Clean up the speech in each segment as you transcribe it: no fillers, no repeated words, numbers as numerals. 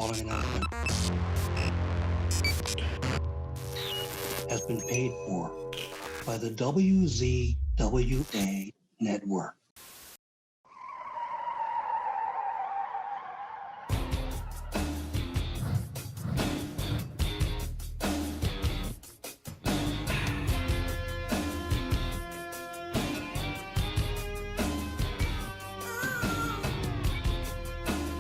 following announcement has been paid for by the WZWA Network.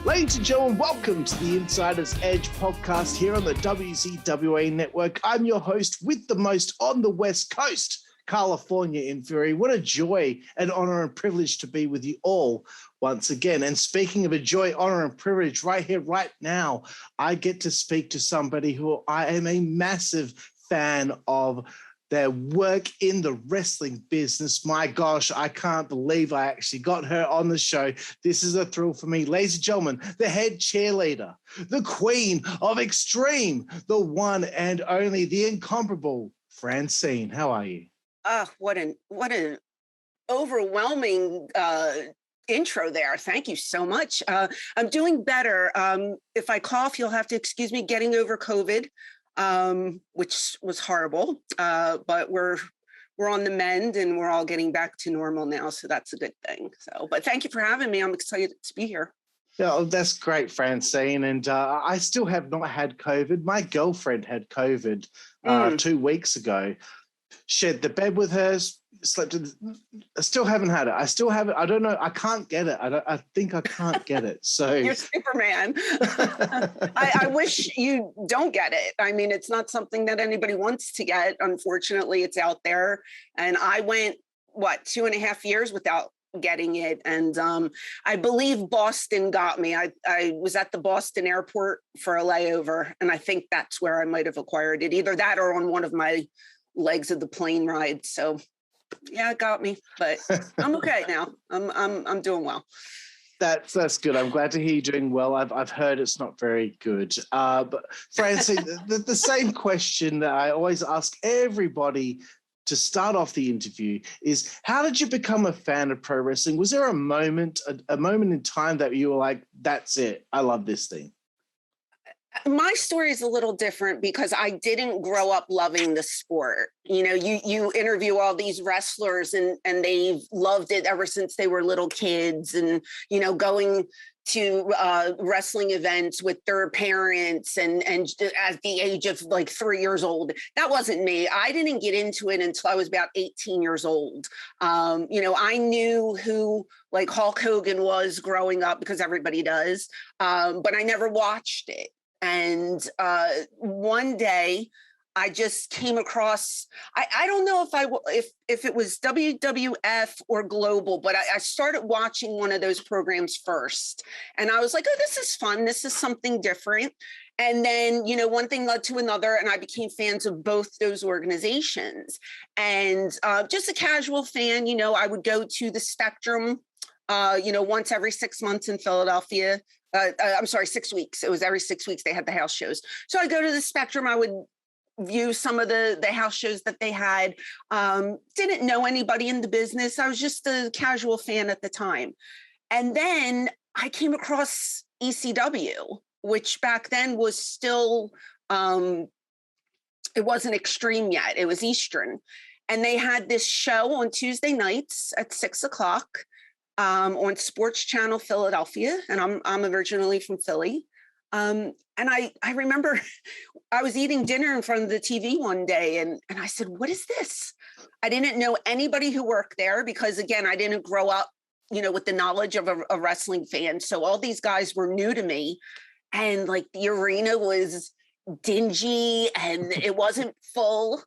Ladies and gentlemen, welcome to the Insider's Edge podcast here on the WZWA Network. I'm your host with the most on the West Coast, Karlifornia in Fury. What a joy and honor and privilege to be with you all once again. And speaking of a joy, honor, and privilege, right here, right now, I get to speak to somebody who I am a massive fan of. Their work in the wrestling business. My gosh, I can't believe I actually got her on the show. This is a thrill for me. Ladies and gentlemen, the head cheerleader, the queen of extreme, the one and only, the incomparable Francine. How are you? What an overwhelming intro there. Thank you so much. I'm doing better. If I cough, you'll have to excuse me. Getting over COVID. Which was horrible, but we're on the mend and we're all getting back to normal now, so that's a good thing. So, but thank you for having me. I'm excited to be here. Yeah, that's great, Francine. And I still have not had COVID. My girlfriend had COVID 2 weeks ago. Shared the bed with her, slept in. I still haven't had it. I still haven't. I don't know. I can't get it. I think I can't get it. So you're Superman. I wish you don't get it. I mean, it's not something that anybody wants to get. Unfortunately, it's out there. And I went, 2.5 years without getting it. And I believe Boston got me. I was at the Boston airport for a layover. And I think that's where I might have acquired it. Either that or on one of my legs of the plane ride. So yeah, it got me, but I'm okay now. I'm doing well. That's good. I'm glad to hear you're doing well. I've heard it's not very good. But Francine, the same question that I always ask everybody to start off the interview is, how did you become a fan of pro wrestling? Was there a moment in time that you were like, that's it, I love this thing? My story is a little different because I didn't grow up loving the sport. You know, you interview all these wrestlers and they've loved it ever since they were little kids, and, you know, going to wrestling events with their parents and at the age of like 3 years old. That wasn't me. I didn't get into it until I was about 18 years old. You know, I knew who like Hulk Hogan was growing up because everybody does, but I never watched it. And one day I just came across, I don't know if it was WWF or Global, but I started watching one of those programs first. And I was like, oh, this is fun. This is something different. And then, you know, one thing led to another, and I became fans of both those organizations. And just a casual fan, you know, I would go to the Spectrum, you know, once every 6 months in Philadelphia. I'm sorry, 6 weeks. It was every 6 weeks they had the house shows. So I go to the Spectrum. I would view some of the house shows that they had. Didn't know anybody in the business. I was just a casual fan at the time. And then I came across ECW, which back then was still, it wasn't Extreme yet. It was Eastern. And they had this show on Tuesday nights at 6:00. On Sports Channel Philadelphia, and I'm originally from Philly. And I remember I was eating dinner in front of the TV one day, and I said, what is this? I didn't know anybody who worked there because, again, I didn't grow up, you know, with the knowledge of a wrestling fan. So all these guys were new to me, and like the arena was dingy and it wasn't full.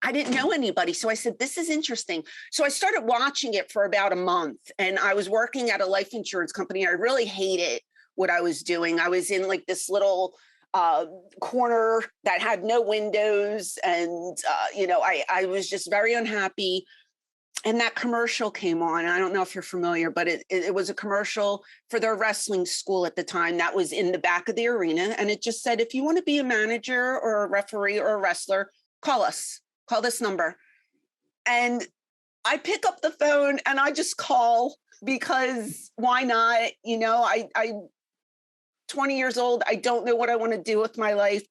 I didn't know anybody. So I said, this is interesting. So I started watching it for about a month, and I was working at a life insurance company. I really hated what I was doing. I was in like this little corner that had no windows. And, you know, I was just very unhappy. And that commercial came on. I don't know if you're familiar, but it was a commercial for their wrestling school at the time that was in the back of the arena. And it just said, if you want to be a manager or a referee or a wrestler, call us. Call this number. And I pick up the phone and I just call because why not? You know, I 20 years old. I don't know what I want to do with my life.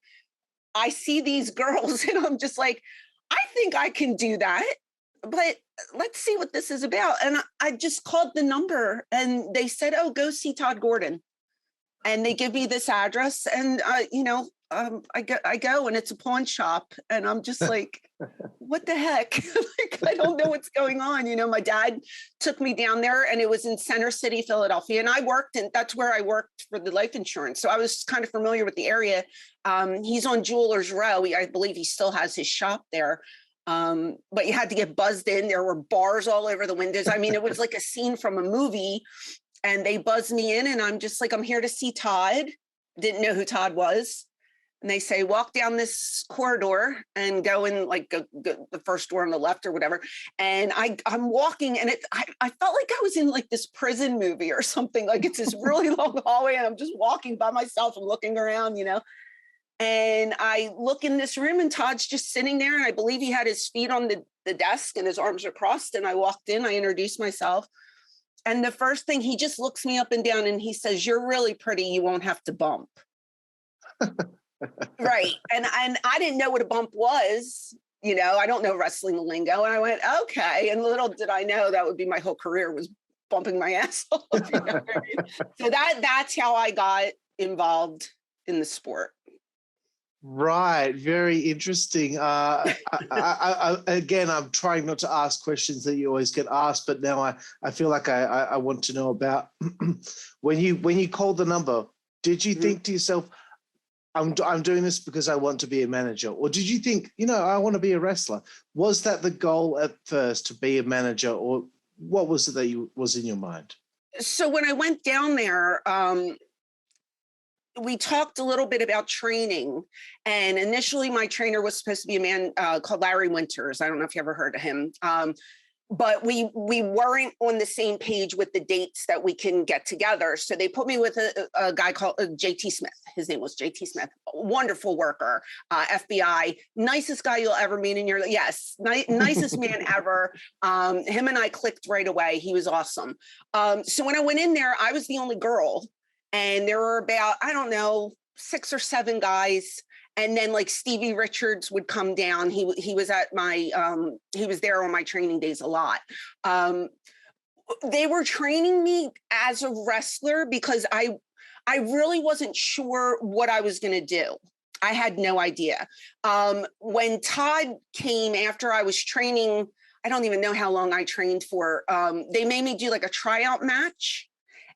I see these girls and I'm just like, I think I can do that, but let's see what this is about. And I just called the number and they said, oh, go see Todd Gordon. And they give me this address and, I go and it's a pawn shop and I'm just like, what the heck? Like, I don't know what's going on. My dad took me down there and it was in Center City, Philadelphia. And that's where I worked for the life insurance. So I was kind of familiar with the area. He's on Jewelers Row. I believe he still has his shop there. But you had to get buzzed in. There were bars all over the windows. I mean, it was like a scene from a movie. And they buzzed me in and I'm just like, I'm here to see Todd. Didn't know who Todd was. And they say, walk down this corridor and go in like the first door on the left or whatever. And I'm walking and I felt like I was in like this prison movie or something. Like it's this really long hallway and I'm just walking by myself and looking around, And I look in this room and Todd's just sitting there. And I believe he had his feet on the desk and his arms are crossed. And I walked in, I introduced myself. And the first thing, he just looks me up and down and he says, you're really pretty. You won't have to bump. Right. And I didn't know what a bump was. I don't know wrestling lingo. And I went, okay. And little did I know that would be my whole career was bumping my ass off. What I mean? So that's how I got involved in the sport. Right. Very interesting. Again, I'm trying not to ask questions that you always get asked, but now I feel like I want to know about when you called the number, did you think to yourself, I'm doing this because I want to be a manager? Or did you think, I want to be a wrestler? Was that the goal at first, to be a manager, or what was it that was in your mind? So when I went down there, we talked a little bit about training, and initially my trainer was supposed to be a man called Larry Winters. I don't know if you ever heard of him. But we weren't on the same page with the dates that we can get together. So they put me with a guy called JT Smith. His name was JT Smith. Wonderful worker, FBI, nicest guy you'll ever meet in your life. Yes, nicest man ever. Him and I clicked right away. He was awesome. So when I went in there, I was the only girl. And there were about, 6 or 7 guys. And then like Stevie Richards would come down. He was at my, he was there on my training days a lot. They were training me as a wrestler because I really wasn't sure what I was going to do. I had no idea. When Todd came after I was training, I don't even know how long I trained for. They made me do like a tryout match.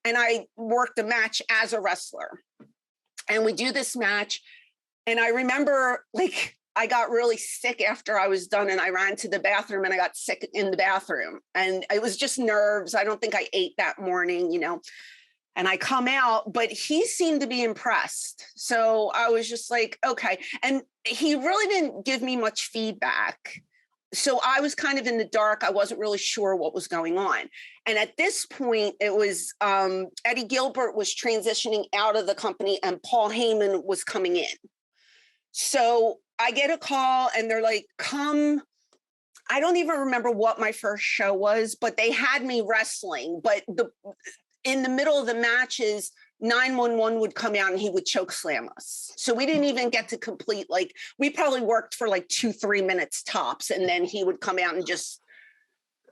And I worked a match as a wrestler. And we do this match. And I remember like I got really sick after I was done and I ran to the bathroom and I got sick in the bathroom. And it was just nerves. I don't think I ate that morning, and I come out, but he seemed to be impressed. So I was just like, okay. And he really didn't give me much feedback. So I was kind of in the dark. I wasn't really sure what was going on. And at this point, it was Eddie Gilbert was transitioning out of the company and Paul Heyman was coming in. So I get a call and they're like, come. I don't even remember what my first show was, but they had me wrestling. But in the middle of the matches, 911 would come out and he would choke slam us. So we didn't even get to complete, like, we probably worked for like 2-3 minutes tops. And then he would come out and just,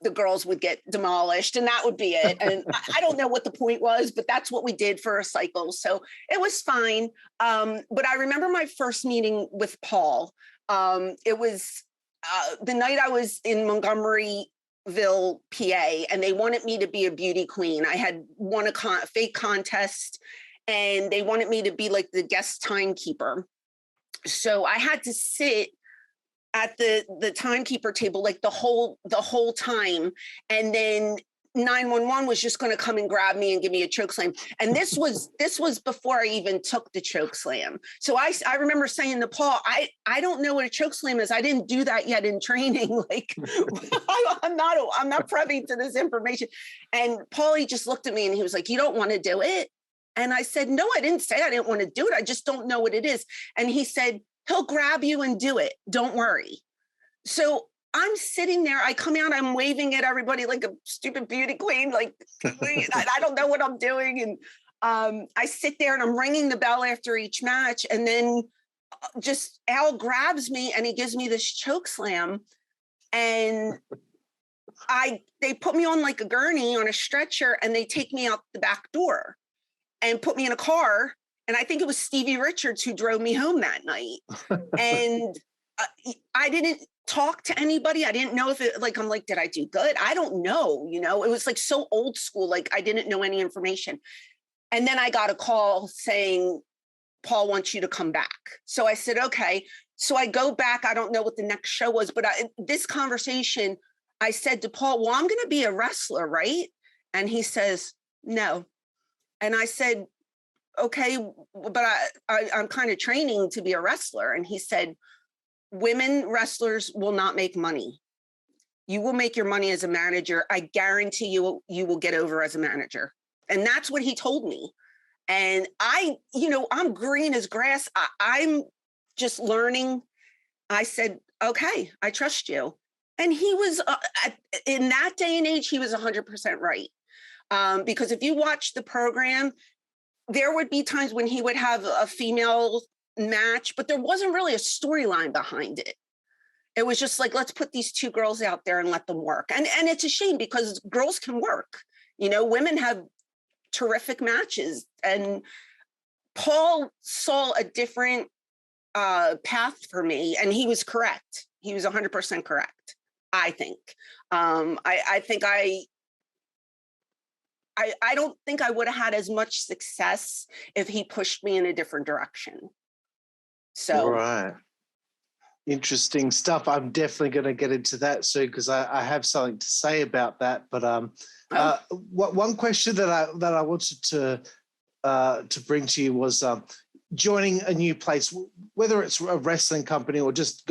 the girls would get demolished and that would be it. And I don't know what the point was, but that's what we did for a cycle. So it was fine. But I remember my first meeting with Paul. It was the night I was in Montgomeryville, PA, and they wanted me to be a beauty queen. I had won a fake contest and they wanted me to be like the guest timekeeper. So I had to sit at the timekeeper table like the whole time, and then 911 was just going to come and grab me and give me a choke slam. And this was before I even took the choke slam. So I remember saying to Paul, I don't know what a choke slam is. I didn't do that yet in training. Like I'm not privy to this information. And Paulie just looked at me and he was like, you don't want to do it? And I said, no, I didn't say I didn't want to do it. I just don't know what it is. And he said, he'll grab you and do it. Don't worry. So I'm sitting there. I come out, I'm waving at everybody like a stupid beauty queen. Like, I don't know what I'm doing. And I sit there and I'm ringing the bell after each match, and then just Al grabs me and he gives me this choke slam, and they put me on like a gurney on a stretcher, and they take me out the back door and put me in a car. And I think it was Stevie Richards who drove me home that night. And I didn't talk to anybody. I didn't know if it, like, I'm like, did I do good? I don't know. You know, it was like so old school. Like I didn't know any information. And then I got a call saying, Paul wants you to come back. So I said, okay. So I go back. I don't know what the next show was, but this conversation, I said to Paul, well, I'm going to be a wrestler, right? And he says, no. And I said, okay, but I'm kind of training to be a wrestler. And he said, women wrestlers will not make money. You will make your money as a manager. I guarantee you will get over as a manager. And that's what he told me. And I'm green as grass. I'm just learning. I said, okay, I trust you. And he was, in that day and age, he was 100% right. Because if you watch the program, there would be times when he would have a female match, but there wasn't really a storyline behind it. It was just like, let's put these two girls out there and let them work. And it's a shame because girls can work. You know, women have terrific matches. And Paul saw a different path for me, and he was correct. He was 100% correct, I think. I don't think I would have had as much success if he pushed me in a different direction. So. All right. Interesting stuff. I'm definitely going to get into that soon because I have something to say about that. But one question that I wanted to bring to you was joining a new place, whether it's a wrestling company or just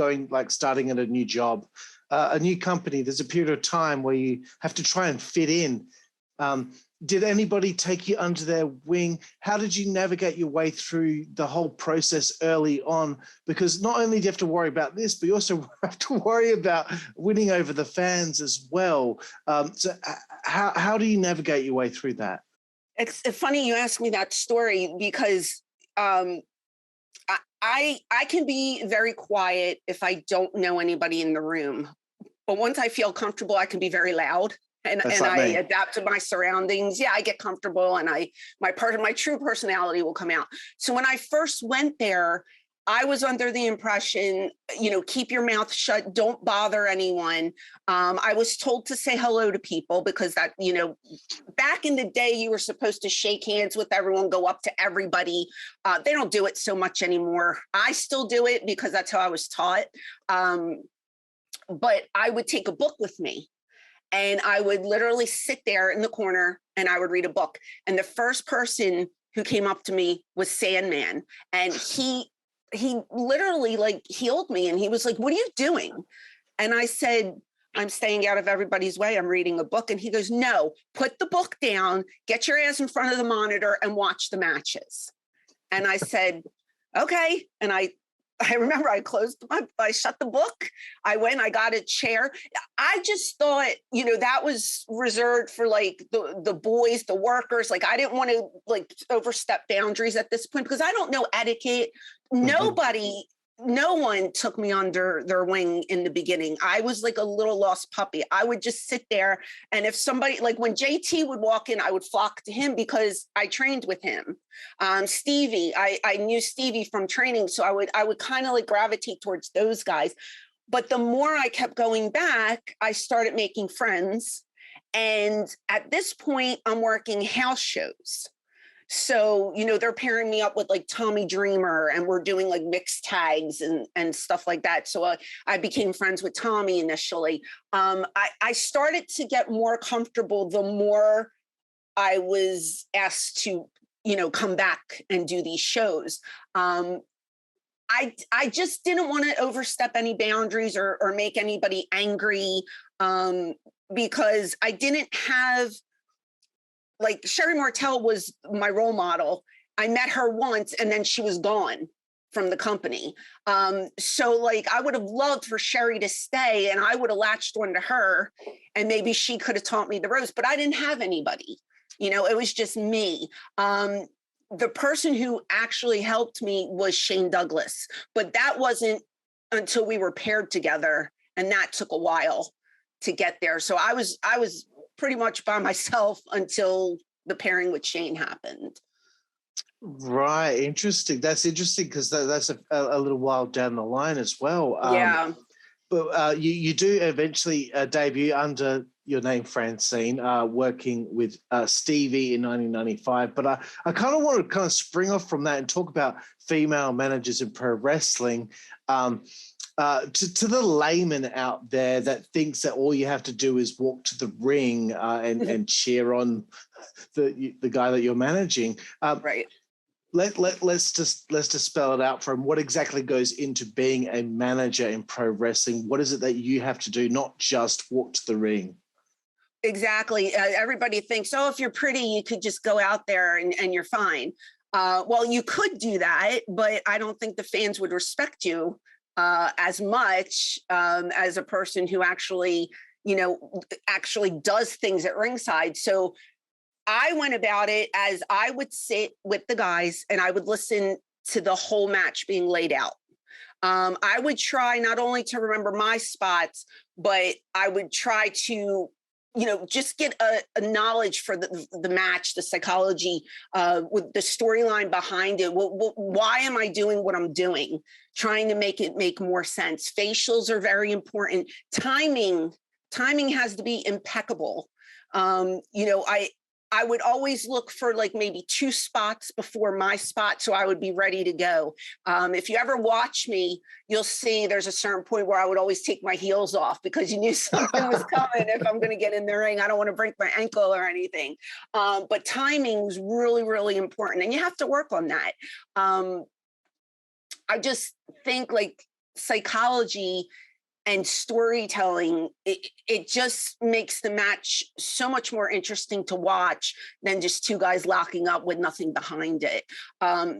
starting at a new job, a new company. There's a period of time where you have to try and fit in. Did anybody take you under their wing? How did you navigate your way through the whole process early on? Because not only do you have to worry about this, but you also have to worry about winning over the fans as well. So how do you navigate your way through that? It's funny you asked me that story because I can be very quiet if I don't know anybody in the room. But once I feel comfortable, I can be very loud. And I adapt to my surroundings. Yeah, I get comfortable, and my true personality will come out. So when I first went there, I was under the impression, keep your mouth shut, don't bother anyone. I was told to say hello to people because that, back in the day, you were supposed to shake hands with everyone, go up to everybody. They don't do it so much anymore. I still do it because that's how I was taught. But I would take a book with me. And I would literally sit there in the corner and I would read a book. And the first person who came up to me was Sandman. And he literally healed me. And he was like, what are you doing? And I said, I'm staying out of everybody's way. I'm reading a book. And he goes, no, put the book down, get your ass in front of the monitor and watch the matches. And I said, okay. And I remember I shut the book. I went, I got a chair. I just thought, that was reserved for the boys, the workers. I didn't want to overstep boundaries at this point because I don't know etiquette. Mm-hmm. No one took me under their wing in the beginning. I was like a little lost puppy. I would just sit there. And if somebody, when JT would walk in, I would flock to him because I trained with him. Stevie, I knew Stevie from training. So I would kind of gravitate towards those guys. But the more I kept going back, I started making friends. And at this point, I'm working house shows. So, they're pairing me up with Tommy Dreamer, and we're doing mixed tags and stuff like that. So I became friends with Tommy initially. I started to get more comfortable the more I was asked to, come back and do these shows. I just didn't want to overstep any boundaries or make anybody angry because I didn't have Sherry Martel was my role model. I met her once and then she was gone from the company. So I would have loved for Sherry to stay and I would have latched onto her and maybe she could have taught me the ropes, but I didn't have anybody. It was just me. The person who actually helped me was Shane Douglas, but that wasn't until we were paired together, and that took a while to get there. So I was pretty much by myself until the pairing with Shane happened. Right, interesting. That's interesting because that's a little while down the line as well. Yeah. But you do eventually debut under your name, Francine, working with Stevie in 1995. But I kind of want to spring off from that and talk about female managers in pro wrestling. To the layman out there that thinks that all you have to do is walk to the ring and cheer on the guy that you're managing. Right. Let's just spell it out for him. What exactly goes into being a manager in pro wrestling? What is it that you have to do, not just walk to the ring? Exactly. Everybody thinks, oh, if you're pretty, you could just go out there and you're fine. Well, you could do that, but I don't think the fans would respect you as much as a person who actually does things at ringside. So I went about it as I would sit with the guys and I would listen to the whole match being laid out. I would try not only to remember my spots, but I would try to, just get a knowledge for the match, the psychology, with the storyline behind it. Why am I doing what I'm doing? Trying to make it make more sense. Facials are very important. Timing has to be impeccable. I would always look for like maybe 2 spots before my spot, so I would be ready to go. If you ever watch me, you'll see there's a certain point where I would always take my heels off because you knew something was coming. If I'm going to get in the ring, I don't want to break my ankle or anything. But timing is really, really important, and you have to work on that. I just think like psychology and storytelling, it just makes the match so much more interesting to watch than just 2 guys locking up with nothing behind it.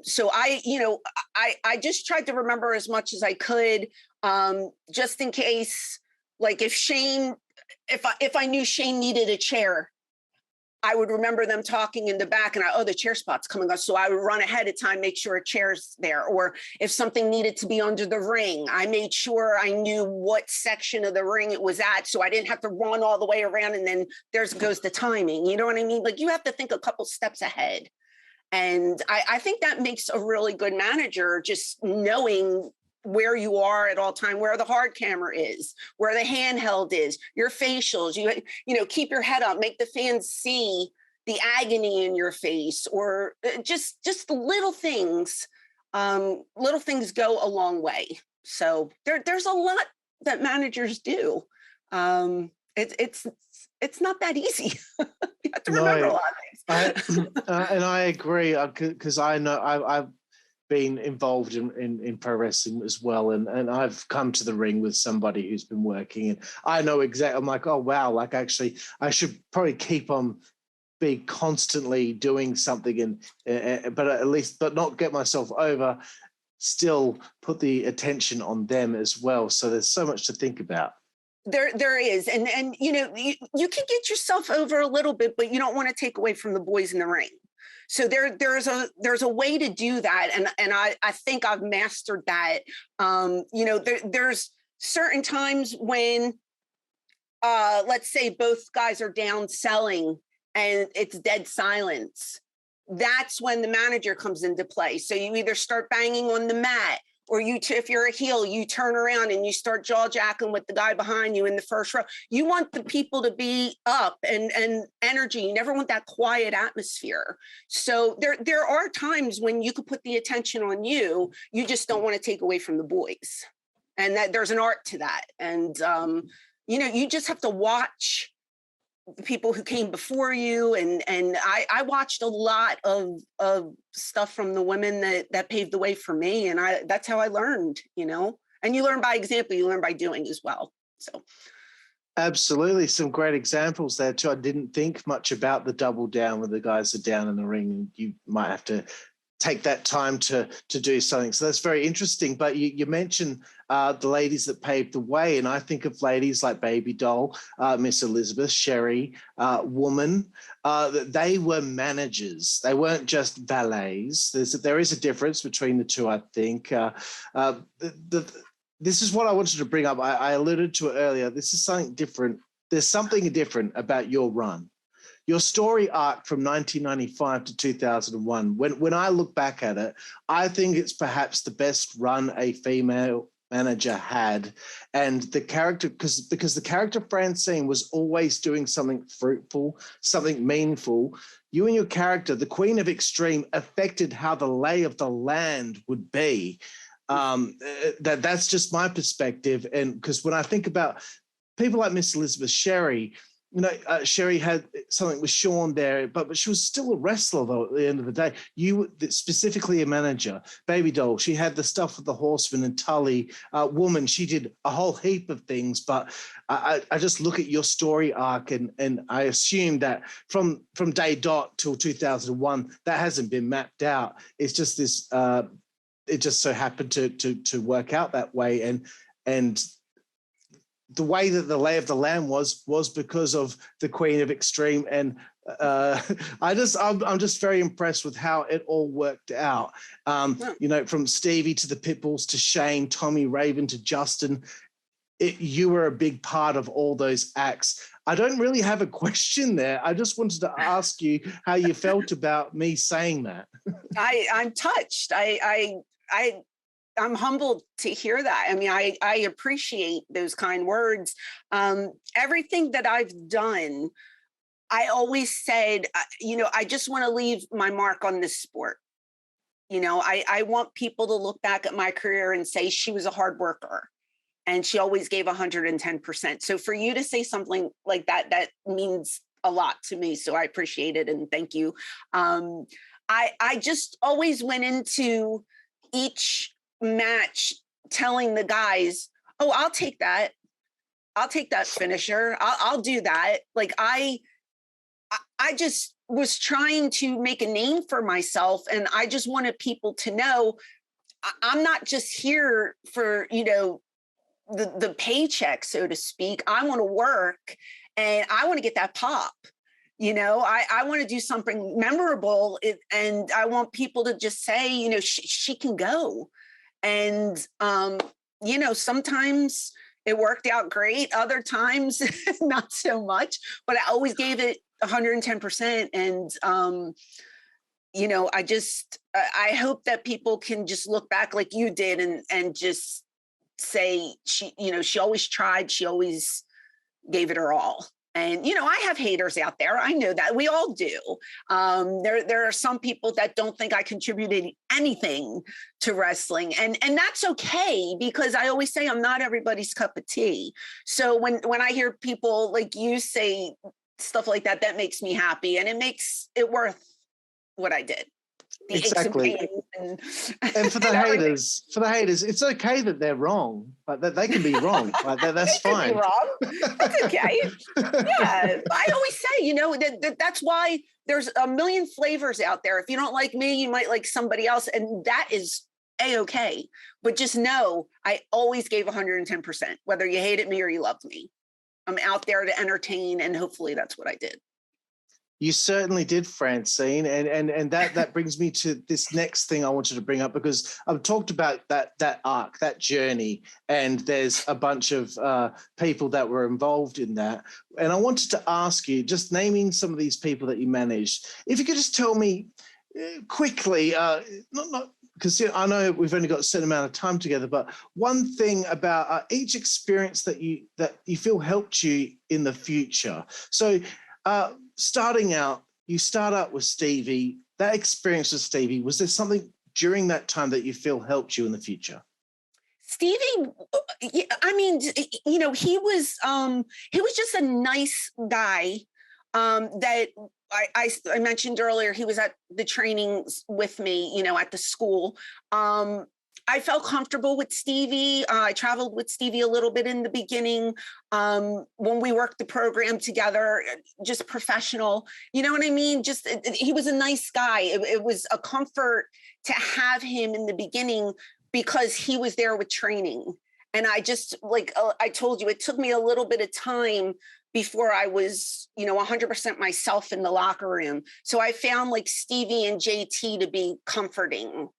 So I just tried to remember as much as I could, just in case, like if I knew Shane needed a chair, I would remember them talking in the back and the chair spot's coming up. So I would run ahead of time, make sure a chair's there. Or if something needed to be under the ring, I made sure I knew what section of the ring it was at. So I didn't have to run all the way around and then there goes the timing. You know what I mean? Like you have to think a couple steps ahead. And I think that makes a really good manager, just knowing where you are at all time, where the hard camera is, where the handheld is, your facials, keep your head up, make the fans see the agony in your face, or just little things. Little things go a long way. So there's a lot that managers do. It's not that easy. You have to remember a lot of things. And I agree, because I know I've been involved in pro wrestling as well, and I've come to the ring with somebody who's been working, and I know exactly. I'm like, oh wow, like actually, I should probably keep on be constantly doing something, but not get myself over. Still put the attention on them as well. So there's so much to think about. There is, and you can get yourself over a little bit, but you don't want to take away from the boys in the ring. So there's a way to do that, and I think I've mastered that. There's certain times when, let's say both guys are down selling and it's dead silence. That's when the manager comes into play. So you either start banging on the mat, or if you're a heel, you turn around and you start jaw-jacking with the guy behind you in the first row. You want the people to be up and energy. You never want that quiet atmosphere. So there are times when you could put the attention on you. You just don't want to take away from the boys. And that there's an art to that. And, you just have to watch the people who came before you. And I watched a lot of stuff from the women that paved the way for me. And that's how I learned, and you learn by example, you learn by doing as well. So. Absolutely. Some great examples there too. I didn't think much about the double down when the guys are down in the ring. You might have to take that time to do something. So that's very interesting. But you mentioned the ladies that paved the way, and I think of ladies like Baby Doll, Miss Elizabeth, Sherry, Woman. They were managers. They weren't just valets. There is a difference between the two, I think. This is what I wanted to bring up. I alluded to it earlier. This is something different. There's something different about your run. Your story arc from 1995 to 2001, when I look back at it, I think it's perhaps the best run a female manager had. And the character, because the character Francine was always doing something fruitful, something meaningful. You and your character, the Queen of Extreme, affected how the lay of the land would be. That's just my perspective. And because when I think about people like Miss Elizabeth, Sherry, Sherry had something with Sean there, but she was still a wrestler, though, at the end of the day. You, specifically a manager. Baby Doll, she had the stuff with the Horseman and Tully. Woman, she did a whole heap of things, but I just look at your story arc, and I assume that from day dot till 2001, that hasn't been mapped out. It's just this, it just so happened to work out that way, and the way that the lay of the land was because of the Queen of Extreme. And I'm just very impressed with how it all worked out. From Stevie to the Pitbulls to Shane, Tommy, Raven to Justin, you were a big part of all those acts. I don't really have a question there. I just wanted to ask you how you felt about me saying that. I'm touched. I'm humbled to hear that. I mean, I appreciate those kind words. Everything that I've done, I always said, I just want to leave my mark on this sport. I want people to look back at my career and say she was a hard worker and she always gave 110%. So for you to say something like that, that means a lot to me. So I appreciate it and thank you. I just always went into each match telling the guys, oh, I'll take that finisher. I'll do that. Like I just was trying to make a name for myself, and I just wanted people to know I'm not just here for the paycheck, so to speak. I want to work and I want to get that pop. I want to do something memorable, and I want people to just say, she can go. And, sometimes it worked out great. Other times, not so much, but I always gave it 110%. And, I hope that people can just look back like you did and just say, she always tried. She always gave it her all. And, I have haters out there. I know that. We all do. There are some people that don't think I contributed anything to wrestling. And that's okay, because I always say I'm not everybody's cup of tea. So when I hear people like you say stuff like that, that makes me happy. And it makes it worth what I did. Exactly. And for the haters, it's okay that they're wrong, but that they can be wrong. Like that's they fine. Can be wrong. That's okay. Yeah, I always say, that's why there's a million flavors out there. If you don't like me, you might like somebody else, and that is a-okay. But just know, I always gave 110%, whether you hated me or you loved me. I'm out there to entertain, and hopefully that's what I did. You certainly did, Francine, and that brings me to this next thing I wanted to bring up, because I've talked about that arc, that journey, and there's a bunch of people that were involved in that. And I wanted to ask you, just naming some of these people that you managed, if you could just tell me quickly, not because I know we've only got a certain amount of time together, but one thing about each experience that you feel helped you in the future. So. Starting out, you start out with Stevie. That experience with Stevie, was there something during that time that you feel helped you in the future? Stevie, I mean, he was just a nice guy that I mentioned earlier. He was at the trainings with me, at the school. I felt comfortable with Stevie. I traveled with Stevie a little bit in the beginning. When we worked the program together, just professional, you know what I mean? He was a nice guy. It was a comfort to have him in the beginning because he was there with training. And I just, like I told you, it took me a little bit of time before I was, 100% myself in the locker room. So I found like Stevie and JT to be comforting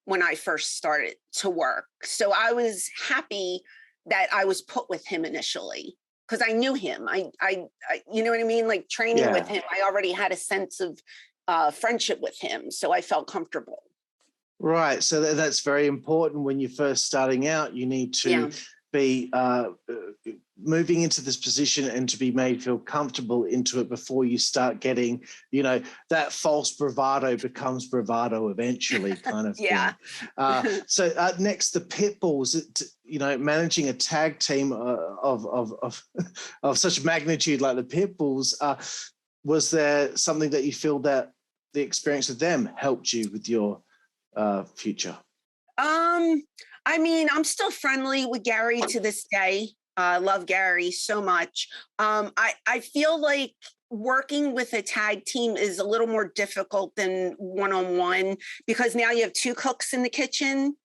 when I first started to work. So I was happy that I was put with him initially because I knew him. I you know what I mean? Like training with him, I already had a sense of friendship with him. So I felt comfortable. Right. So that's very important when you're first starting out. You need to be moving into this position and to be made feel comfortable into it before you start getting, that false bravado becomes bravado eventually kind of thing. So next, the Pitbulls, managing a tag team of such magnitude like the Pitbulls, was there something that you feel that the experience with them helped you with your future? I'm still friendly with Gary to this day. I love Gary so much. I feel like working with a tag team is a little more difficult than one-on-one because now you have two cooks in the kitchen,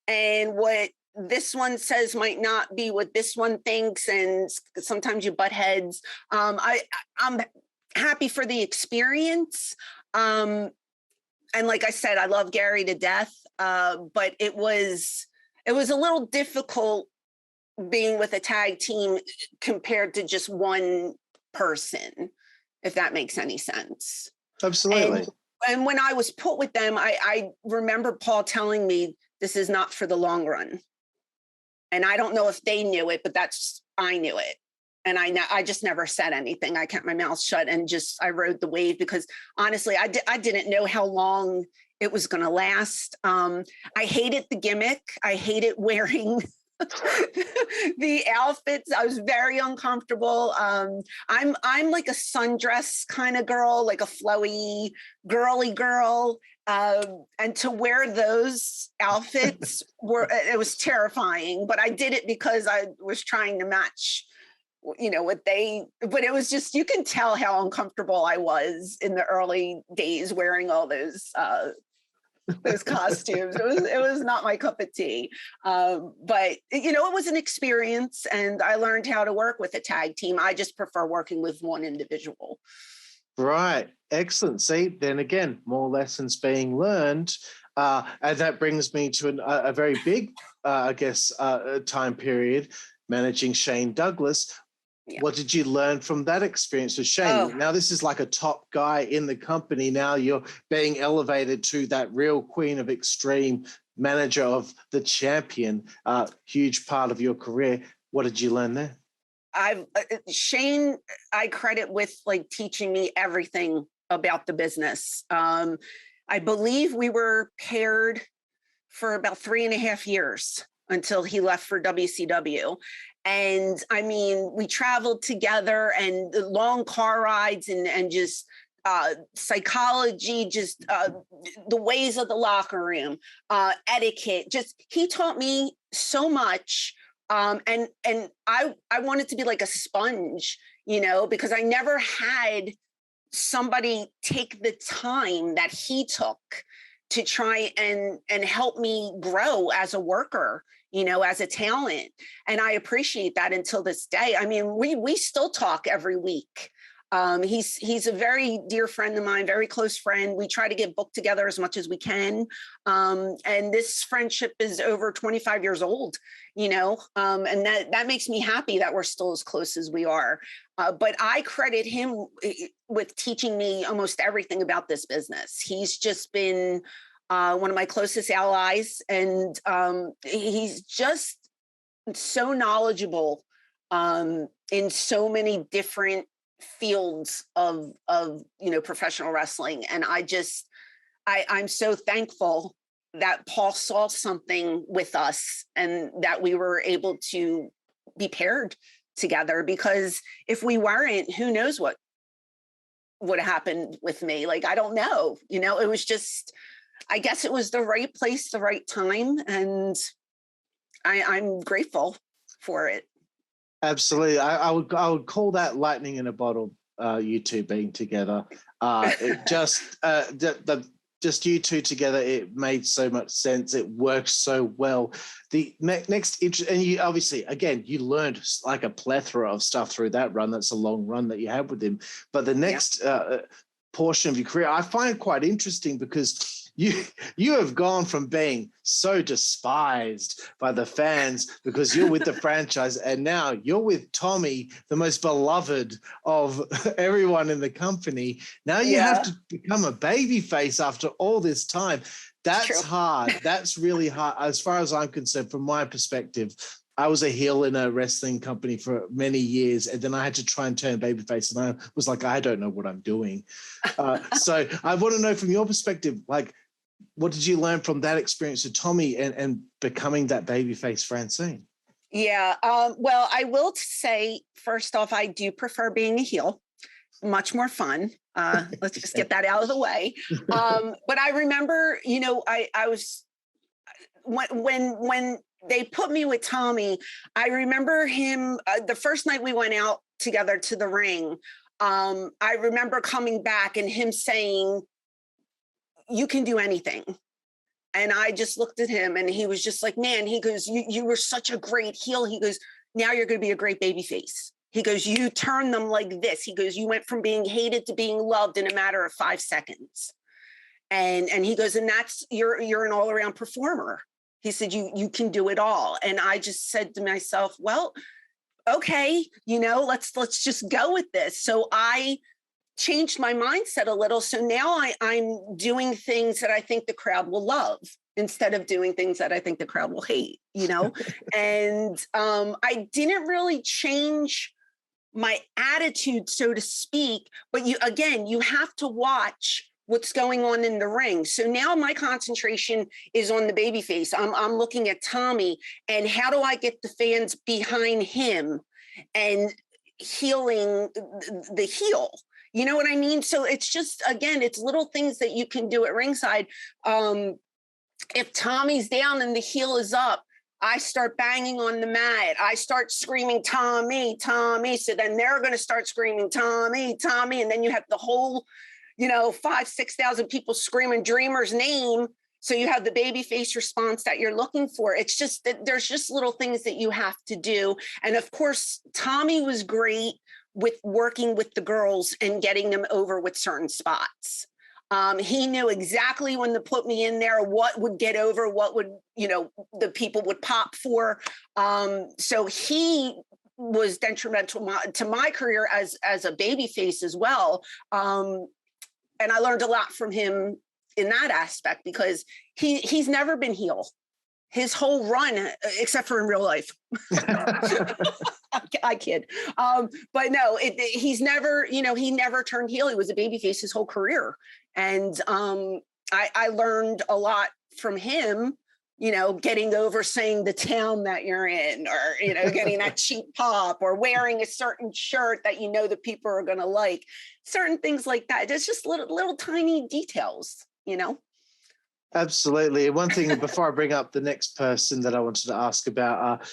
and what this one says might not be what this one thinks, and sometimes you butt heads. I'm happy for the experience. And like I said, I love Gary to death, but it was a little difficult being with a tag team compared to just one person, if that makes any sense. Absolutely. And when I was put with them, I remember Paul telling me, this is not for the long run. And I don't know if they knew it, but I knew it. And I just never said anything. I kept my mouth shut and I rode the wave because honestly, I didn't know how long it was going to last. I hated the gimmick. I hated wearing the outfits. I was very uncomfortable. I'm like a sundress kind of girl, like a flowy, girly girl. And to wear those outfits it was terrifying, but I did it because I was trying to match but it was just, you can tell how uncomfortable I was in the early days wearing all those costumes. It was not my cup of tea. But it was an experience, and I learned how to work with a tag team. I just prefer working with one individual. Right. Excellent. See, then again, more lessons being learned. And that brings me to a very big, time period, managing Shane Douglas. Yeah. What did you learn from that experience with Shane? Oh. Now, this is like a top guy in the company. Now you're being elevated to that real queen of extreme, manager of the champion, huge part of your career. What did you learn there? Shane, I credit with like teaching me everything about the business. I believe we were paired for about 3.5 years until he left for WCW. And I mean, we traveled together and the long car rides and just psychology, just the ways of the locker room, etiquette. Just he taught me so much. And I wanted to be like a sponge, because I never had somebody take the time that he took to try and help me grow as a worker, as a talent. And I appreciate that until this day. I mean, we still talk every week. He's a very dear friend of mine, very close friend. We try to get booked together as much as we can. And this friendship is over 25 years old, and that makes me happy that we're still as close as we are. But I credit him with teaching me almost everything about this business. He's just been one of my closest allies, and he's just so knowledgeable in so many different fields of professional wrestling. And I'm so thankful that Paul saw something with us and that we were able to be paired together, because if we weren't, who knows what would have happened with me? Like, I don't know, it was just, I guess it was the right place, the right time, and I'm grateful for it. Absolutely. I would call that lightning in a bottle, you two being together. It just you two together, it made so much sense. It worked so well. The next, and you obviously, again, you learned like a plethora of stuff through that run. That's a long run that you had with him. But the next portion of your career, I find quite interesting because you have gone from being so despised by the fans because you're with the franchise, and now you're with Tommy, the most beloved of everyone in the company. Now you have to become a babyface after all this time. That's hard. That's really hard. As far as I'm concerned, from my perspective, I was a heel in a wrestling company for many years, and then I had to try and turn babyface, and I was like, I don't know what I'm doing. So I want to know from your perspective, like, what did you learn from that experience with Tommy and becoming that babyface Francine? Yeah. Well, I will say, first off, I do prefer being a heel. Much more fun. Let's just get that out of the way. But I remember, I was, when they put me with Tommy, I remember him, the first night we went out together to the ring, I remember coming back and him saying, you can do anything. And I just looked at him and he was just like, man, he goes, you were such a great heel. He goes, now you're going to be a great baby face. He goes, you turn them like this. He goes, you went from being hated to being loved in a matter of 5 seconds. And he goes, and that's, you're an all around performer. He said, you can do it all. And I just said to myself, well, okay, let's just go with this. So I changed my mindset a little. So now I'm doing things that I think the crowd will love instead of doing things that I think the crowd will hate, and I didn't really change my attitude, so to speak, but you have to watch what's going on in the ring. So now my concentration is on the baby face. I'm looking at Tommy and how do I get the fans behind him and healing the heel. You know what I mean? So it's just, again, it's little things that you can do at ringside. If Tommy's down and the heel is up, I start banging on the mat. I start screaming, Tommy, Tommy. So then they're going to start screaming, Tommy, Tommy. And then you have the whole, 5,000-6,000 people screaming Dreamer's name. So you have the baby face response that you're looking for. It's just that there's just little things that you have to do. And of course, Tommy was great with working with the girls and getting them over with certain spots. He knew exactly when to put me in there, what would get over, what would, the people would pop for. So he was detrimental to my career as a baby face as well. And I learned a lot from him in that aspect because he's never been heel. His whole run, except for in real life. I kid. But no, he's never, he never turned heel. He was a babyface his whole career. And I learned a lot from him, getting over saying the town that you're in or, getting that cheap pop or wearing a certain shirt that the people are going to like. Certain things like that. There's just little tiny details, Absolutely. One thing before I bring up the next person that I wanted to ask about,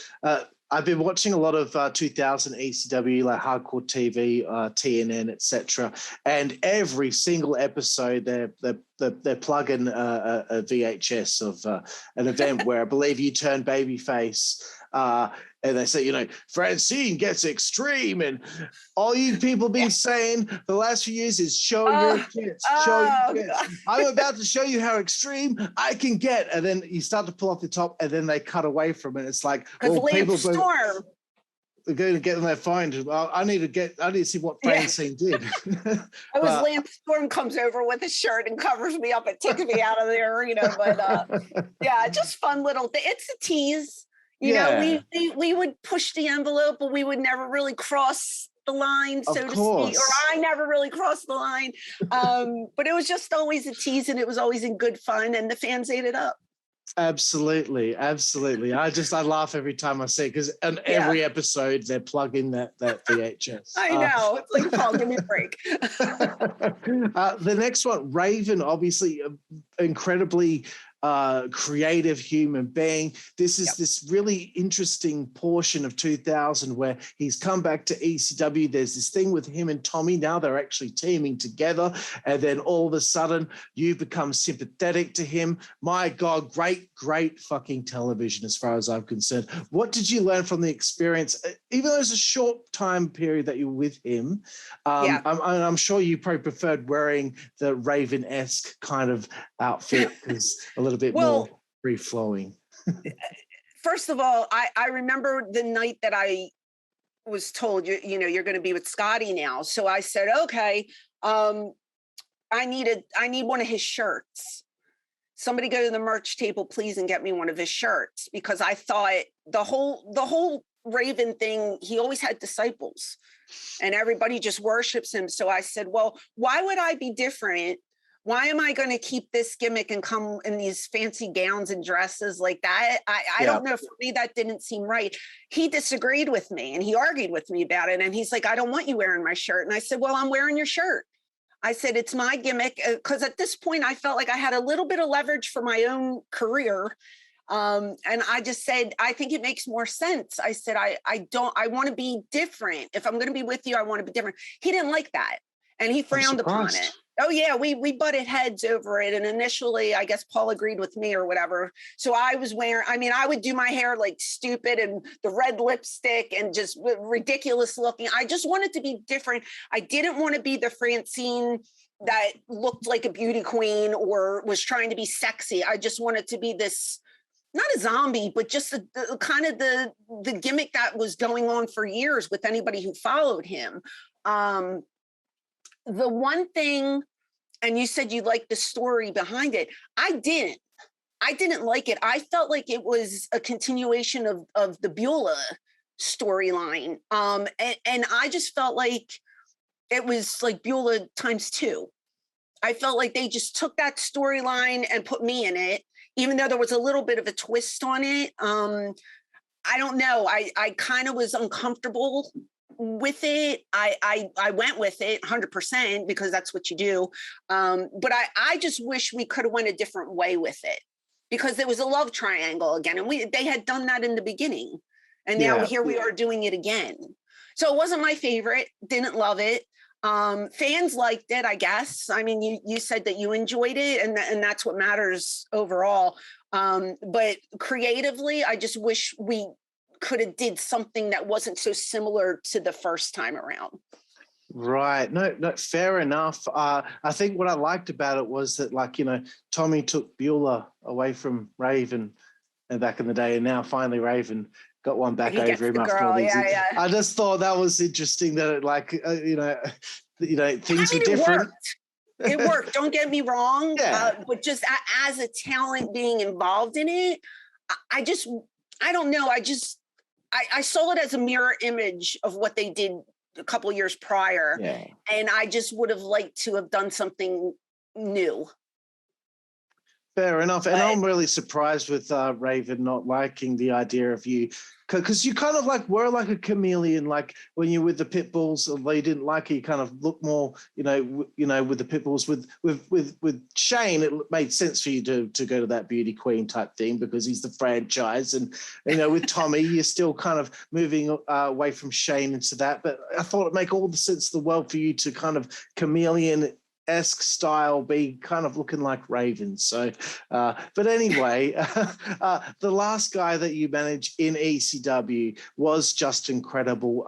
I've been watching a lot of 2000 ECW, like Hardcore TV, TNN, etc. And every single episode, they're plugging a VHS of an event where I believe you turn babyface. And they say, Francine gets extreme, and all you people been saying for the last few years is show your kids, show your kids. I'm about to show you how extreme I can get, and then you start to pull off the top, and then they cut away from it. It's like, people Storm. They're going to get on their phone. I need to see what Francine did. I was Lance Storm comes over with a shirt and covers me up and takes me out of there, But just fun little thing. It's a tease. We would push the envelope, but we would never really cross the line, so to speak. Or I never really crossed the line. But it was just always a tease, and it was always in good fun, and the fans ate it up. Absolutely. I laugh every time I see it because on every episode they're plugging that VHS. I know. It's like, Paul, give me a break. The next one, Raven, obviously incredibly creative human being. This is this really interesting portion of 2000 where he's come back to ECW. There's this thing with him and Tommy. Now they're actually teaming together. And then all of a sudden you become sympathetic to him. My God, great fucking television as far as I'm concerned. What did you learn from the experience? Even though it's a short time period that you're with him, I'm sure you probably preferred wearing the Raven-esque kind of outfit because a little bit more free-flowing. First of all, I remember the night that I was told, you're going to be with Scotty now. So I said, okay, I need one of his shirts. Somebody go to the merch table, please, and get me one of his shirts, because I thought the whole Raven thing, he always had disciples and everybody just worships him. So I said, well, why would I be different? Why am I going to keep this gimmick and come in these fancy gowns and dresses like that? I don't know. For me, that didn't seem right. He disagreed with me and he argued with me about it. And he's like, I don't want you wearing my shirt. And I said, well, I'm wearing your shirt. I said, it's my gimmick. Because at this point, I felt like I had a little bit of leverage for my own career. And I just said, I think it makes more sense. I said, I want to be different. If I'm going to be with you, I want to be different. He didn't like that. And he frowned upon it. Oh yeah, we butted heads over it. And initially, I guess Paul agreed with me or whatever. So I was I would do my hair like stupid and the red lipstick and just ridiculous looking. I just wanted to be different. I didn't want to be the Francine that looked like a beauty queen or was trying to be sexy. I just wanted to be this, not a zombie, but just the kind of the gimmick that was going on for years with anybody who followed him. The one thing, and you said you liked the story behind it. I didn't like it. I felt like it was a continuation of the Beulah storyline. And I just felt like it was like Beulah ×2. I felt like they just took that storyline and put me in it, even though there was a little bit of a twist on it. I don't know. I kind of was uncomfortable with it. I went with it 100% because that's what you do. But I just wish we could have went a different way with it, because there was a love triangle again. And they had done that in the beginning. And now here we are doing it again. So it wasn't my favorite, didn't love it. Fans liked it, I guess. I mean, you said that you enjoyed it and that's what matters overall. But creatively, I just wish we could have did something that wasn't so similar to the first time around. Right. No, fair enough. I think what I liked about it was that, Tommy took Beulah away from Raven back in the day, and now finally Raven got one back over him after all these years. I just thought that was interesting that things are different. It worked. Don't get me wrong. But just as a talent being involved in it, I don't know. I saw it as a mirror image of what they did a couple of years prior. And I just would have liked to have done something new. Fair enough. And I'm really surprised with Raven not liking the idea of you, because you kind of were like a chameleon. Like when you're with the Pitbulls, they didn't like you. Kind of look more, with the Pitbulls. With Shane, it made sense for you to go to that beauty queen type thing because he's the franchise. And with Tommy, you're still kind of moving away from Shane into that. But I thought it'd make all the sense in the world for you to kind of chameleon-esque style be kind of looking like Raven. So but anyway, the last guy that you managed in ECW was just incredible.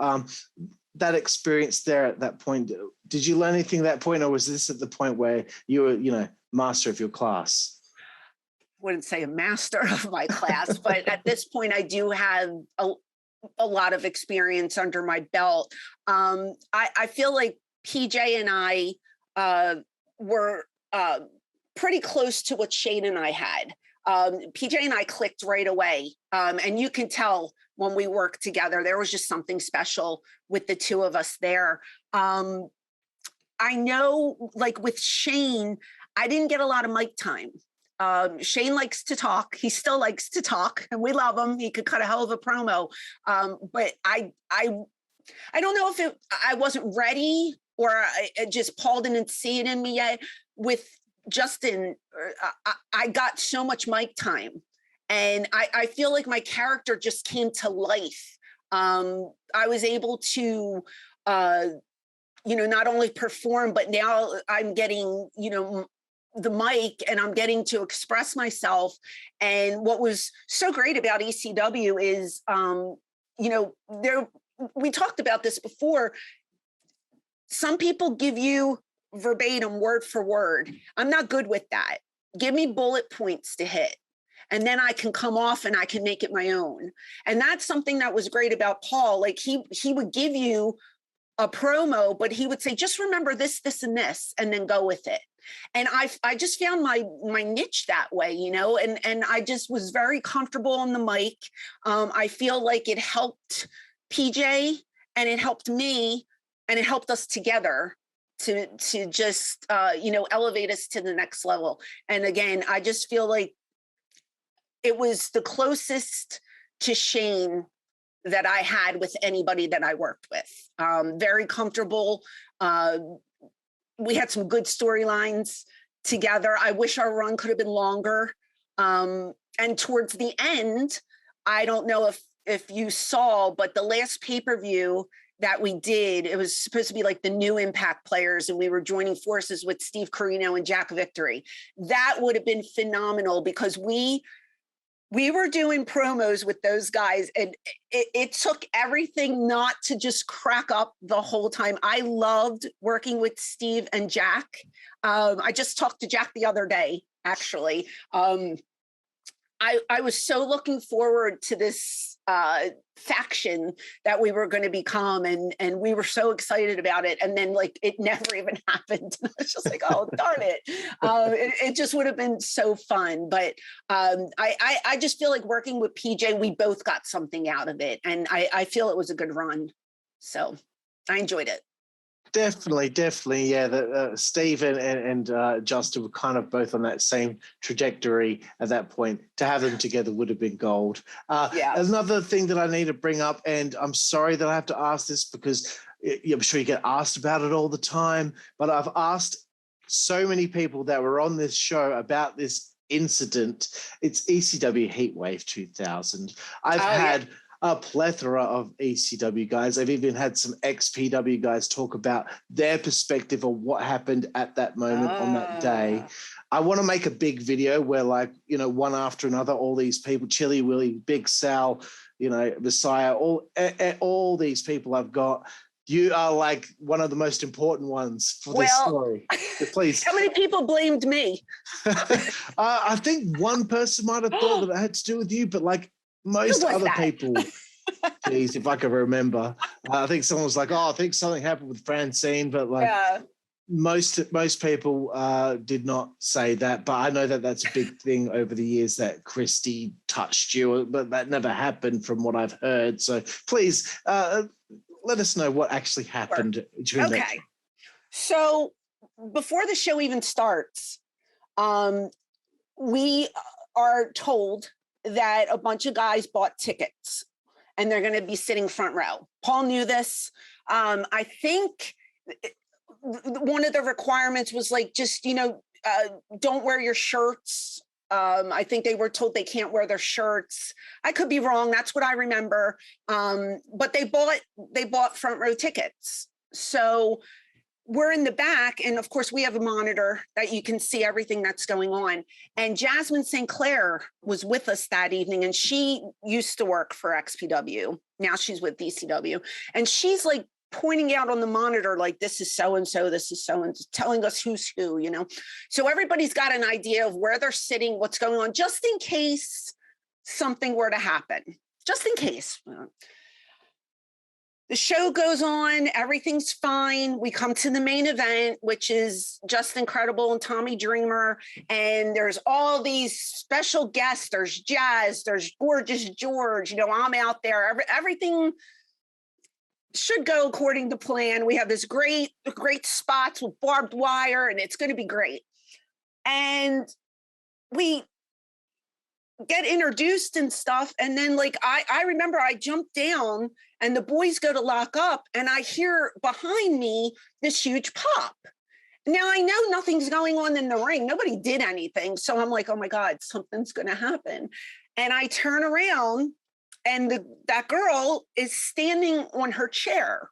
That experience there at that point, did you learn anything at that point, or was this at the point where you were master of your class? Wouldn't say a master of my class, but at this point I do have a lot of experience under my belt. I feel like PJ and I were pretty close to what Shane and I had. PJ and I clicked right away. And you can tell when we worked together, there was just something special with the two of us there. I know, with Shane, I didn't get a lot of mic time. Shane likes to talk. He still likes to talk, and we love him. He could cut a hell of a promo. But I don't know if I wasn't ready, or it just Paul didn't see it in me yet. With Justin, I got so much mic time, and I feel like my character just came to life. I was able to, not only perform, but now I'm getting, the mic, and I'm getting to express myself. And what was so great about ECW is, we talked about this before. Some people give you verbatim, word for word. I'm not good with that. Give me bullet points to hit, and then I can come off and I can make it my own. And that's something that was great about Paul. Like he would give you a promo, but he would say, just remember this, this, and this, and then go with it. And I just found my niche that way, and I just was very comfortable on the mic. I feel like it helped PJ, and it helped me, and it helped us together to just, elevate us to the next level. And again, I just feel like it was the closest to Shane that I had with anybody that I worked with. Very comfortable. We had some good storylines together. I wish our run could have been longer. And towards the end, I don't know if you saw, but the last pay-per-view that we did, it was supposed to be like the new Impact players, and we were joining forces with Steve Corino and Jack Victory. That would have been phenomenal, because we were doing promos with those guys, and it took everything not to just crack up the whole time. I loved working with Steve and Jack. I just talked to Jack the other day, actually. I was so looking forward to this faction that we were going to become, and we were so excited about it. And then it never even happened. I was just like, oh, darn it. It just would have been so fun. But I just feel like working with PJ, we both got something out of it. And I feel it was a good run. So I enjoyed it. Definitely. Yeah, Steve and Justin were kind of both on that same trajectory at that point. To have them together would have been gold. Another thing that I need to bring up, and I'm sorry that I have to ask this because I'm sure you get asked about it all the time, but I've asked so many people that were on this show about this incident. It's ECW Heatwave 2000. I've had a plethora of ECW guys. I've even had some XPW guys talk about their perspective of what happened at that moment on that day. I want to make a big video where, one after another, all these people, Chili Willy, Big Sal, Messiah, all these people I've got. You are like one of the most important ones for this story. So please. How many people blamed me? I think one person might have thought that it had to do with you, but most other people, geez, if I can remember, I think someone was like, I think something happened with Francine, but most people did not say that. But I know that that's a big thing over the years, that Christy touched you, but that never happened from what I've heard. So please let us know what actually happened during that. Okay. So before the show even starts, we are told that a bunch of guys bought tickets and they're going to be sitting front row. Paul knew this. I think one of the requirements was don't wear your shirts. I think they were told they can't wear their shirts. I could be wrong. That's what I remember. But they bought front row tickets. So we're in the back, and of course we have a monitor that you can see everything that's going on. And Jasmine St. Clair was with us that evening, and she used to work for XPW. Now she's with DCW. And she's pointing out on the monitor, this is so-and-so, this is so-and-so, telling us who's who, So everybody's got an idea of where they're sitting, what's going on, just in case something were to happen, just in case. The show goes on, everything's fine. We come to the main event, which is Just Incredible and Tommy Dreamer. And there's all these special guests. There's Jazz, there's Gorgeous George. I'm out there. Everything should go according to plan. We have this great spots with barbed wire, and it's going to be great. And we get introduced and stuff. And then like, I remember I jumped down and the boys go to lock up and I hear behind me this huge pop. Now I know nothing's going on in the ring. Nobody did anything. So I'm like, oh my God, something's going to happen. And I turn around and that girl is standing on her chair.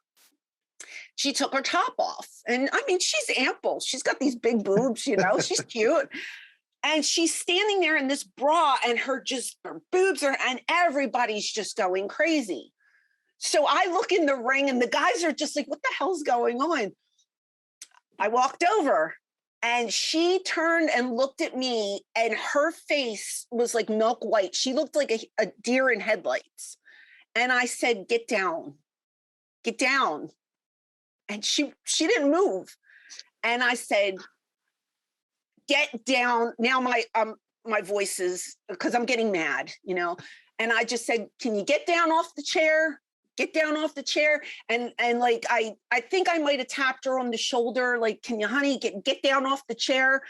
She took her top off. And I mean, she's ample. She's got these big boobs, you know, she's cute. And she's standing there in this bra and her boobs are, and everybody's just going crazy. So I look in the ring and the guys are just like, what the hell's going on? I walked over and she turned and looked at me and her face was like milk white. She looked like a deer in headlights. And I said, get down, get down. And she didn't move. And I said, get down. Now my voice is, because I'm getting mad, you know, and I just said, can you get down off the chair? Get down off the chair. And like, I think I might've tapped her on the shoulder. Like, can you, honey, get down off the chair?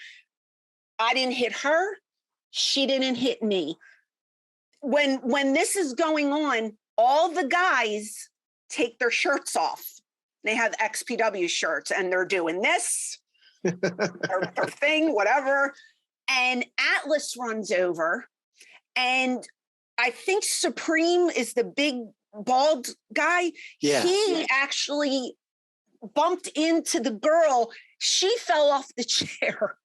I didn't hit her. She didn't hit me. When this is going on, all the guys take their shirts off. They have XPW shirts and they're doing this, their thing, whatever. And Atlas runs over and I think Supreme is the big bald guy. Yeah. He actually bumped into the girl. She fell off the chair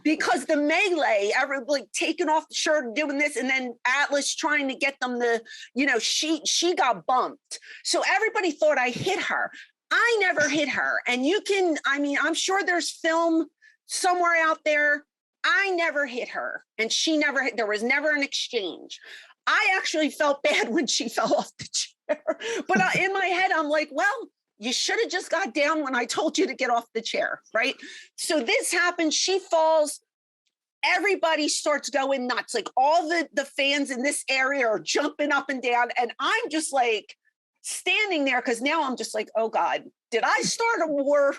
because the melee, like taking off the shirt and doing this, and then Atlas trying to get them to, you know, she got bumped. So everybody thought I hit her. I never hit her. And I'm sure there's film somewhere out there. I never hit her and she never hit. There was never an exchange. I actually felt bad when she fell off the chair, but in my head, I'm like, well, you should have just got down when I told you to get off the chair, right? So this happens, she falls, everybody starts going nuts. Like all the fans in this area are jumping up and down. And I'm just like standing there because now I'm just like, oh God, did I start a war?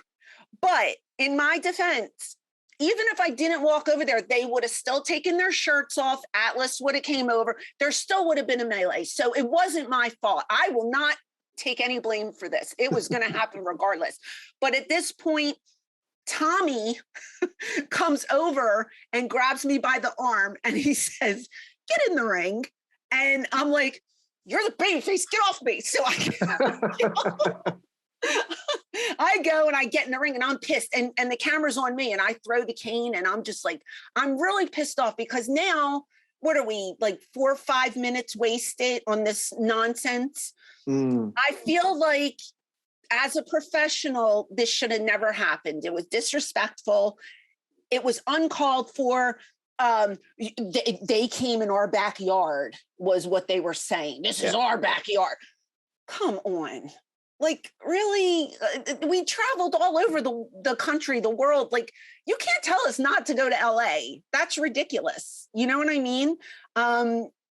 But in my defense, even if I didn't walk over there, they would have still taken their shirts off. Atlas would have came over. There still would have been a melee. So it wasn't my fault. I will not take any blame for this. It was going to happen regardless. But at this point, Tommy comes over and grabs me by the arm and he says, get in the ring. And I'm like, you're the babyface, get off me. So I go and I get in the ring and I'm pissed and the camera's on me and I throw the cane and I'm just like, I'm really pissed off because now, what are we, like 4 or 5 minutes wasted on this nonsense? I feel like as a professional, this should have never happened. It was disrespectful. It was uncalled for. They came in our backyard was what they were saying. This is our backyard. Come on. Like, really, we traveled all over the country, the world. Like, you can't tell us not to go to LA. That's ridiculous. You know what I mean?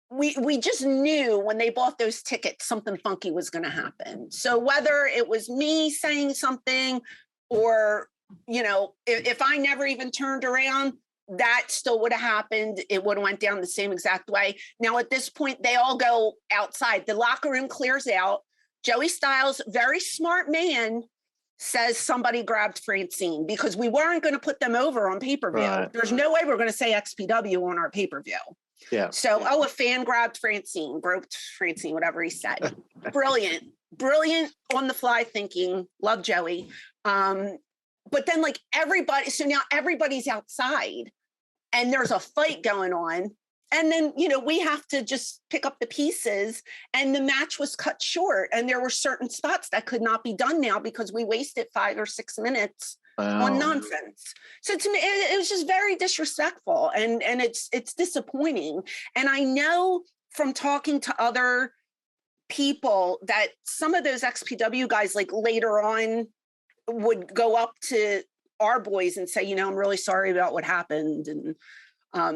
We just knew when they bought those tickets, something funky was going to happen. So whether it was me saying something or, you know, if I never even turned around, that still would have happened. It would have went down the same exact way. Now, at this point, they all go outside. The locker room clears out. Joey Styles, very smart man, says somebody grabbed Francine because we weren't going to put them over on pay-per-view. Right. There's no way we're going to say XPW on our pay-per-view. Yeah. So, a fan grabbed Francine, groped Francine, whatever he said. Brilliant on the fly thinking. Love Joey. But then like everybody, so now everybody's outside and there's a fight going on. And then, you know, we have to just pick up the pieces and the match was cut short. And there were certain spots that could not be done now because we wasted 5 or 6 minutes on nonsense. So to me, it was just very disrespectful and it's disappointing. And I know from talking to other people that some of those XPW guys, like later on, would go up to our boys and say, you know, I'm really sorry about what happened. And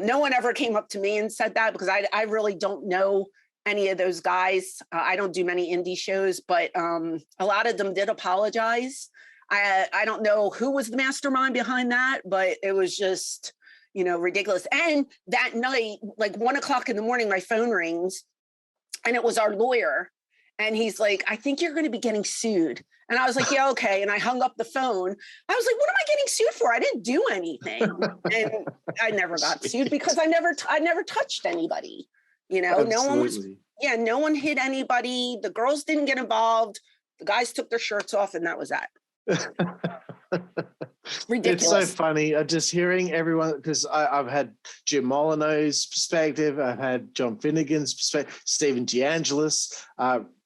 no one ever came up to me and said that because I really don't know any of those guys. I don't do many indie shows, but a lot of them did apologize. I don't know who was the mastermind behind that, but it was just, ridiculous. And that night, like 1:00 in the morning, my phone rings and it was our lawyer. And he's like, I think you're going to be getting sued. And I was like, yeah, okay. And I hung up the phone. I was like, what am I getting sued for? I didn't do anything. And I never got sued because I never touched anybody. Absolutely. No one hit anybody. The girls didn't get involved. The guys took their shirts off and that was that. Ridiculous. It's so funny. Just hearing everyone, because I've had Jim Molyneux's perspective, I've had John Finnegan's perspective, Stephen DeAngelis,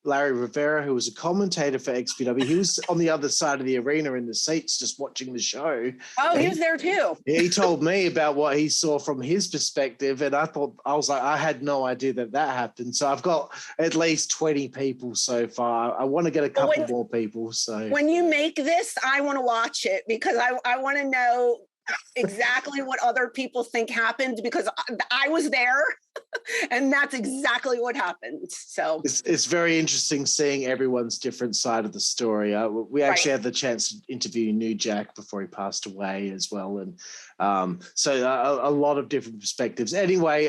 Larry Rivera, who was a commentator for XPW. He was on the other side of the arena in the seats just watching the show. Oh, he was there too. He told me about what he saw from his perspective, and I had no idea that happened. So I've got at least 20 people so far. I want to get a couple more people. So when you make this, I want to watch it because I want to know exactly what other people think happened because I was there and that's exactly what happened. So it's very interesting seeing everyone's different side of the story. We actually had the chance to interview New Jack before he passed away as well. And so a lot of different perspectives. Anyway,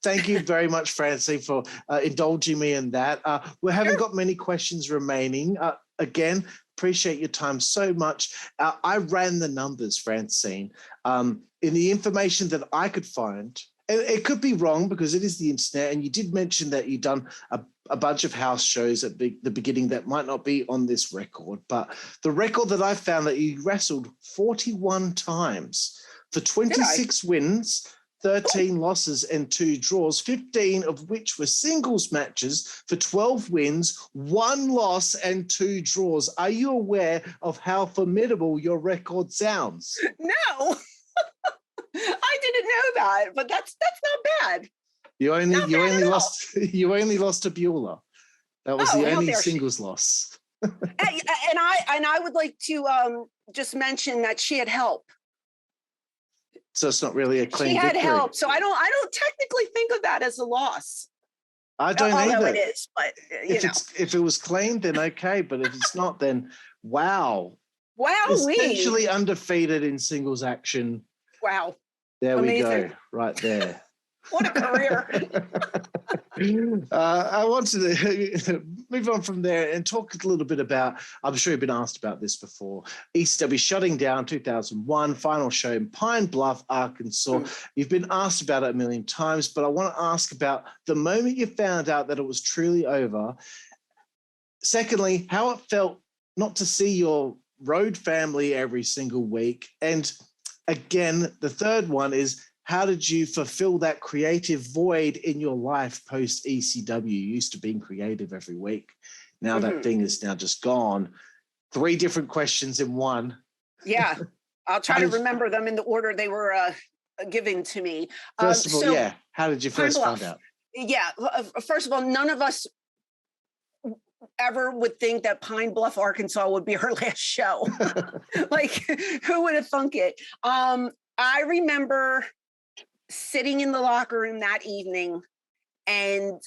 thank you very much, Francine, for indulging me in that. We haven't got many questions remaining. Again, appreciate your time so much. I ran the numbers, Francine. In the information that I could find, and it could be wrong because it is the internet, and you did mention that you've done a bunch of house shows at the beginning that might not be on this record, but the record that I found that you wrestled 41 times for 26 wins, 13 losses and 2 draws, 15 of which were singles matches for 12 wins, 1 loss and 2 draws. Are you aware of how formidable your record sounds? No, I didn't know that, but that's not bad. You only lost to Beulah. That was the only singles loss. and I would like to just mention that she had help. So it's not really a clean victory. She had help, so I don't technically think of that as a loss. I don't either. Although it is, but if it was clean, then okay. But if it's not, then wow. Essentially undefeated in singles action. Wow. There Amazing. we go, right there. What a career. I wanted to move on from there and talk a little bit about, I'm sure you've been asked about this before, ECW shutting down 2001, final show in Pine Bluff, Arkansas. You've been asked about it a million times, but I want to ask about the moment you found out that it was truly over. Secondly, how it felt not to see your road family every single week. And again, the third one is, how did you fulfill that creative void in your life post ECW? You used to being creative every week. Now that thing is now just gone. 3 different questions in one. Yeah, I'll try to remember them in the order they were given to me. First of all, how did you first find out? Yeah, first of all, none of us ever would think that Pine Bluff, Arkansas would be her last show. Like, who would have thunk it? I remember sitting in the locker room that evening, and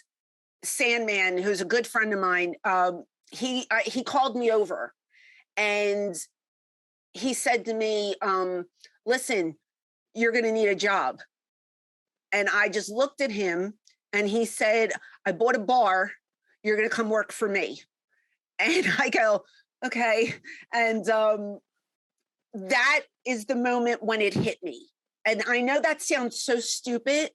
Sandman, who's a good friend of mine, he called me over and he said to me, listen, you're going to need a job. And I just looked at him and he said, I bought a bar. You're going to come work for me. And I go, okay. And that is the moment when it hit me. And I know that sounds so stupid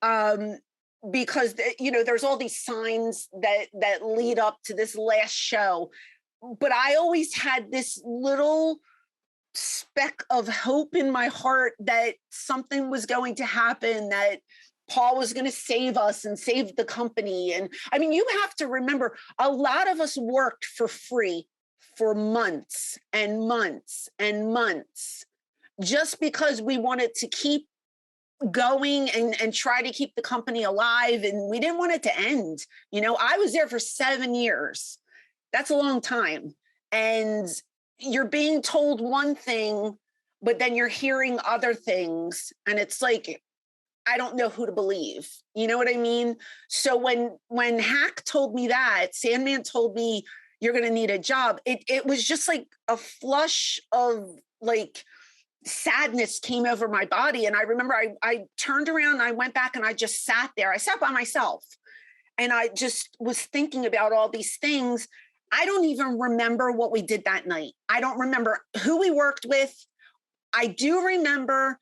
because, there's all these signs that lead up to this last show. But I always had this little speck of hope in my heart that something was going to happen, that Paul was going to save us and save the company. And I mean, you have to remember, a lot of us worked for free for months and months and months, just because we wanted to keep going and try to keep the company alive. And we didn't want it to end. I was there for 7 years. That's a long time. And you're being told one thing, but then you're hearing other things. And it's like, I don't know who to believe. You know what I mean? So when Hack told me that, Sandman told me, you're going to need a job, it was just like a flush of like sadness came over my body. And I remember I turned around and I went back and I just sat there. I sat by myself and I just was thinking about all these things. I don't even remember what we did that night. I don't remember who we worked with. I do remember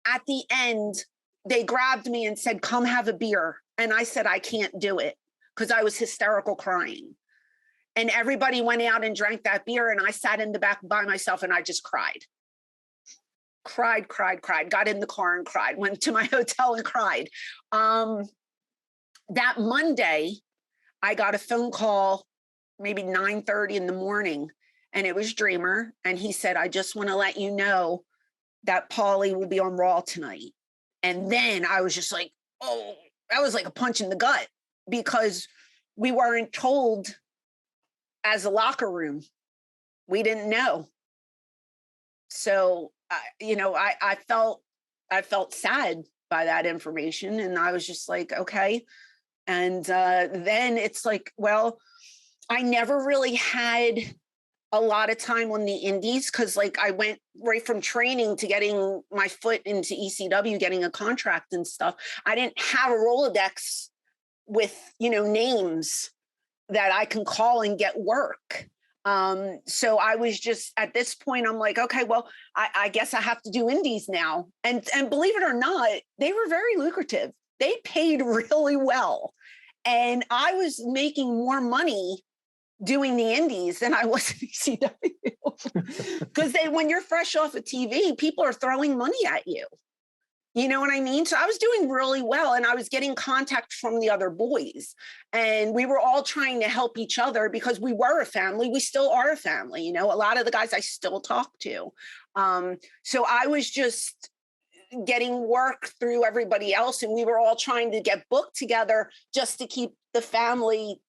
at the end, they grabbed me and said, come have a beer. And I said, I can't do it because I was hysterical crying. And everybody went out and drank that beer. And I sat in the back by myself and I just cried. Cried, got in the car and cried, went to my hotel and cried. That Monday, I got a phone call, maybe 9:30 in the morning, and it was Dreamer. And he said, I just want to let you know that Paulie will be on Raw tonight. And then I was just like, oh, that was like a punch in the gut because we weren't told as a locker room. We didn't know. So, I felt sad by that information. And I was just like, okay. And then it's like, well, I never really had a lot of time on the indies because like I went right from training to getting my foot into ECW, getting a contract and stuff. I didn't have a Rolodex with, names that I can call and get work. So I was just at this point, I'm like, okay, well, I guess I have to do indies now. And believe it or not, they were very lucrative. They paid really well. And I was making more money doing the indies than I was in ECW. Because when you're fresh off of TV, people are throwing money at you. You know what I mean? So I was doing really well and I was getting contact from the other boys and we were all trying to help each other because we were a family. We still are a family. A lot of the guys I still talk to. So I was just getting work through everybody else and we were all trying to get booked together just to keep the family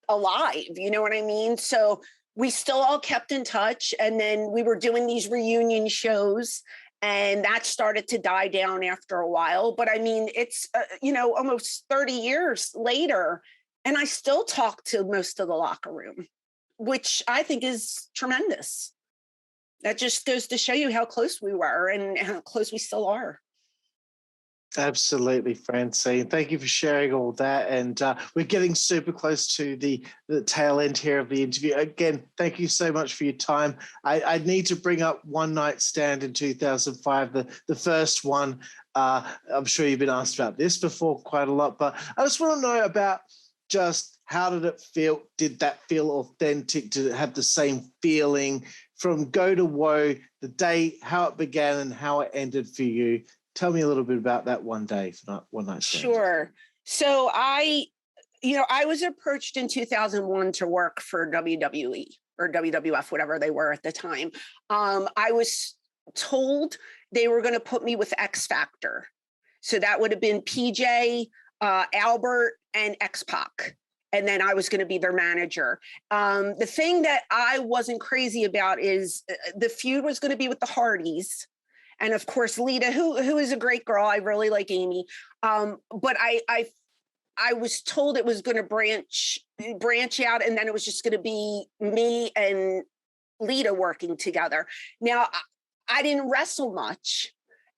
alive. You know what I mean? So we still all kept in touch and then we were doing these reunion shows. And that started to die down after a while. But I mean, it's, almost 30 years later, and I still talk to most of the locker room, which I think is tremendous. That just goes to show you how close we were and how close we still are. Absolutely, Francine. Thank you for sharing all that. And we're getting super close to the tail end here of the interview. Again, thank you so much for your time. I need to bring up One Night Stand in 2005, the first one. I'm sure you've been asked about this before quite a lot, but I just want to know about just how did it feel? Did that feel authentic? Did it have the same feeling from go to woe, the day, how it began and how it ended for you? Tell me a little bit about that one day for One Night Stand. Sure. So I was approached in 2001 to work for WWE or WWF, whatever they were at the time. I was told they were going to put me with X Factor. So that would have been PJ, Albert, and X-Pac. And then I was going to be their manager. The thing that I wasn't crazy about is the feud was going to be with the Hardys. And of course, Lita, who is a great girl. I really like Amy. But I was told it was going to branch out and then it was just going to be me and Lita working together. Now, I didn't wrestle much.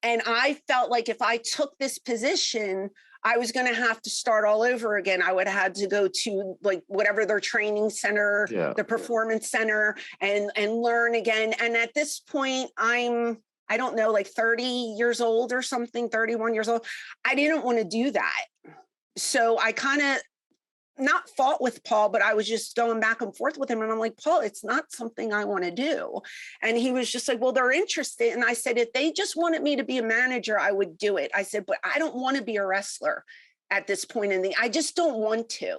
And I felt like if I took this position, I was going to have to start all over again. I would have had to go to like whatever their training center, the performance center and learn again. And at this point, I don't know, like 30 years old or something, 31 years old. I didn't want to do that. So I kind of not fought with Paul, but I was just going back and forth with him. And I'm like, Paul, it's not something I want to do. And he was just like, well, they're interested. And I said, if they just wanted me to be a manager, I would do it. I said, but I don't want to be a wrestler at this point I just don't want to,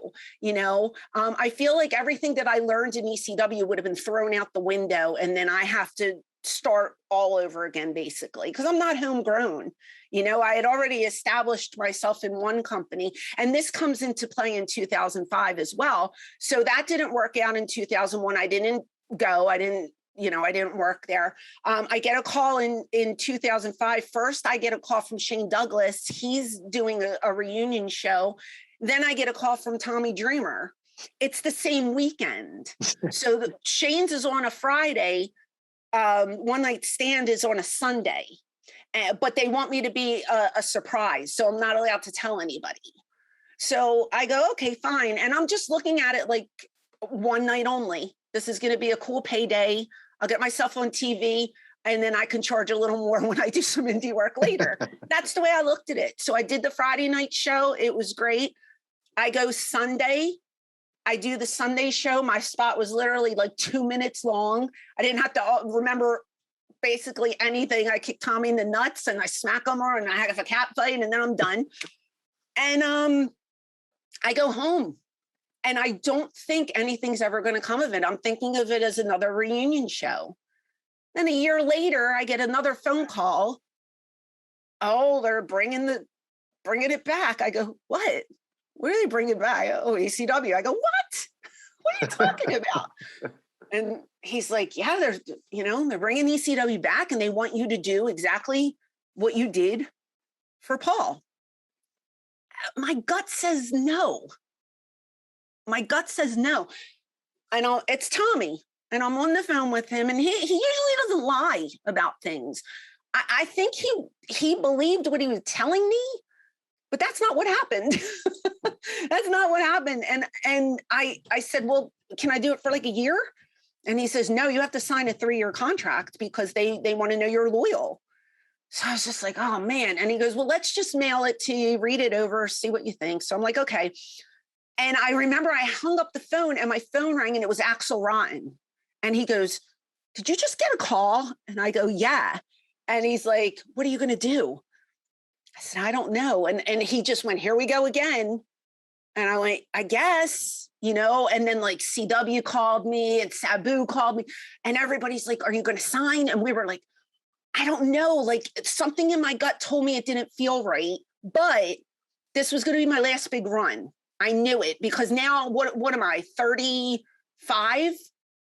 I feel like everything that I learned in ECW would have been thrown out the window. And then I have to start all over again, basically, because I'm not homegrown. I had already established myself in one company, and this comes into play in 2005 as well. So that didn't work out in 2001. I didn't go. I didn't work there. I get a call in 2005. First, I get a call from Shane Douglas. He's doing a reunion show. Then I get a call from Tommy Dreamer. It's the same weekend. So Shane's is on a Friday. One Night Stand is on a Sunday, but they want me to be a surprise. So I'm not allowed to tell anybody. So I go, okay, fine. And I'm just looking at it like one night only. This is going to be a cool payday. I'll get myself on TV and then I can charge a little more when I do some indie work later. That's the way I looked at it. So I did the Friday night show. It was great. I go Sunday. I do the Sunday show. My spot was literally like 2 minutes long. I didn't have to remember basically anything. I kick Tommy in the nuts and I smack him and I have a cat fight and then I'm done. And I go home and I don't think anything's ever going to come of it. I'm thinking of it as another reunion show. Then a year later, I get another phone call. Oh, they're bringing it back. I go, what? What are they bringing back? Oh, ECW. I go, what? What are you talking about? And he's like, yeah, they're bringing ECW back and they want you to do exactly what you did for Paul. My gut says no. My gut says no. And it's Tommy. And I'm on the phone with him, and he usually doesn't lie about things. I think he believed what he was telling me, but that's not what happened. That's not what happened. And I said, well, can I do it for like a year? And he says, no, you have to sign a 3-year contract because they want to know you're loyal. So I was just like, oh man. And he goes, well, let's just mail it to you, read it over, see what you think. So I'm like, okay. And I remember I hung up the phone and my phone rang and it was Axel Rotten. And he goes, did you just get a call? And I go, yeah. And he's like, what are you going to do? I said, I don't know. And he just went, here we go again. And I went, I guess, and then like CW called me and Sabu called me and everybody's like, are you going to sign? And we were like, I don't know. Like something in my gut told me it didn't feel right, but this was going to be my last big run. I knew it because now what am I, 35?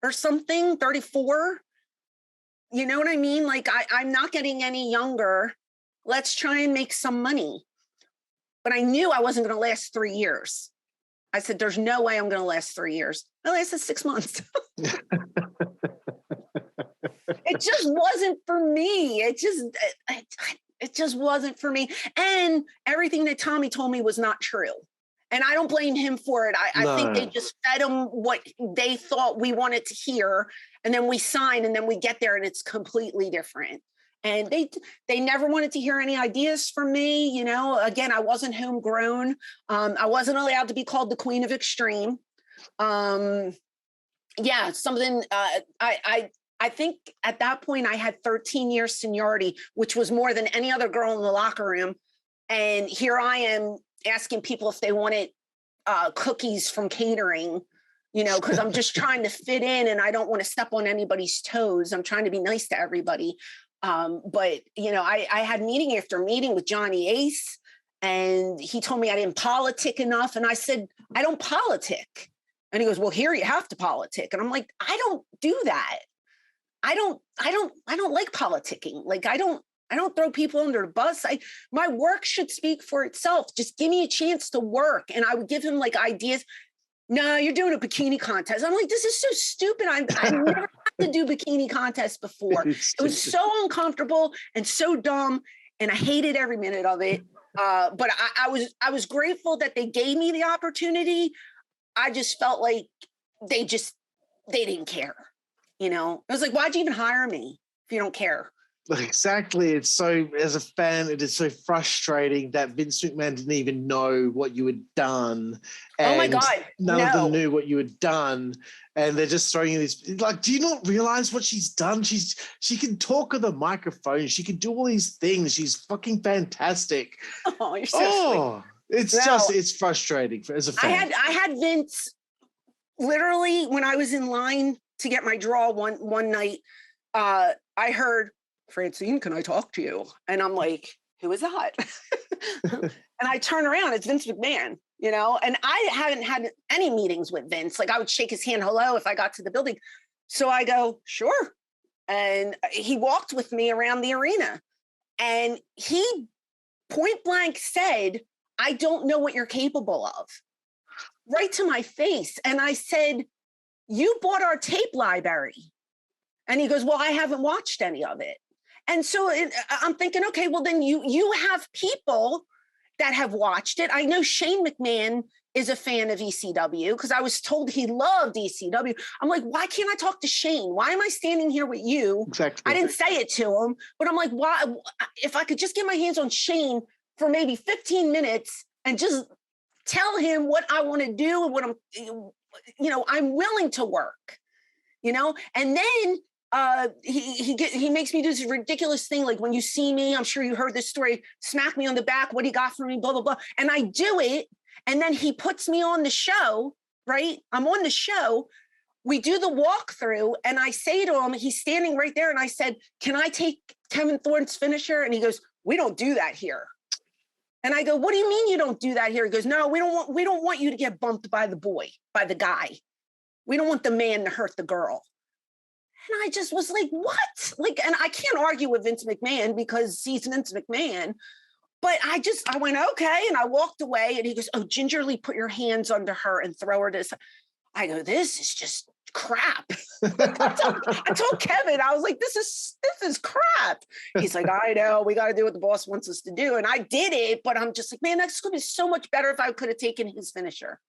Or something, 34. You know what I mean? Like I'm not getting any younger. Let's try and make some money. But I knew I wasn't going to last 3 years. I said, there's no way I'm going to last 3 years. I lasted 6 months. It just wasn't for me. It just wasn't for me. And everything that Tommy told me was not true. And I don't blame him for it. I think they just fed him what they thought we wanted to hear. And then we sign and then we get there and it's completely different. And they never wanted to hear any ideas from me. Again, I wasn't homegrown. I wasn't allowed to be called the Queen of Extreme. Something I think at that point I had 13 years seniority, which was more than any other girl in the locker room. And here I am asking people if they wanted cookies from catering, because I'm just trying to fit in and I don't want to step on anybody's toes. I'm trying to be nice to everybody. But I had meeting after meeting with Johnny Ace and he told me I didn't politic enough. And I said, I don't politic. And he goes, well, here you have to politic. And I'm like, I don't do that. I don't like politicking. Like, I don't throw people under the bus. My work should speak for itself. Just give me a chance to work. And I would give him like ideas. No, you're doing a bikini contest. I'm like, this is so stupid. I never had to do bikini contests before. It was so uncomfortable and so dumb. And I hated every minute of it. But I was grateful that they gave me the opportunity. I just felt like they didn't care. I was like, why'd you even hire me if you don't care? Exactly. It's so, as a fan, it is so frustrating that Vince McMahon didn't even know what you had done. And oh my God. None of them knew what you had done. And they're just throwing you these, like, do you not realize what she's done? She can talk on the microphone. She can do all these things. She's fucking fantastic. Oh, you're so sweet. It's frustrating as a fan. I had Vince literally when I was in line to get my draw one night, I heard, Francine, can I talk to you? And I'm like, who is that? And I turn around, it's Vince McMahon, and I haven't had any meetings with Vince. Like I would shake his hand, hello, if I got to the building. So I go, sure. And he walked with me around the arena and he point blank said, I don't know what you're capable of, right to my face. And I said, you bought our tape library. And he goes, well, I haven't watched any of it. And so I'm thinking, okay, well, then you have people that have watched it. I know Shane McMahon is a fan of ECW because I was told he loved ECW. I'm like, why can't I talk to Shane? Why am I standing here with you? Exactly. I didn't say it to him, but I'm like, why? If I could just get my hands on Shane for maybe 15 minutes and just tell him what I want to do and what I'm willing to work, and then he makes me do this ridiculous thing. Like when you see me, I'm sure you heard this story, smack me on the back, what he got for me, blah, blah, blah. And I do it. And then he puts me on the show, right? I'm on the show. We do the walkthrough and I say to him, he's standing right there. And I said, can I take Kevin Thorne's finisher? And he goes, we don't do that here. And I go, what do you mean you don't do that here? He goes, no, we don't want you to get bumped by the guy. We don't want the man to hurt the girl. And I just was like, what? And I can't argue with Vince McMahon because he's Vince McMahon. But I went, okay. And I walked away and he goes, oh, gingerly put your hands under her and throw her to. I go, this is just crap. I told Kevin, I was like, this is crap. He's like, I know, we got to do what the boss wants us to do. And I did it, but I'm just like, man, that's going to be so much better if I could have taken his finisher.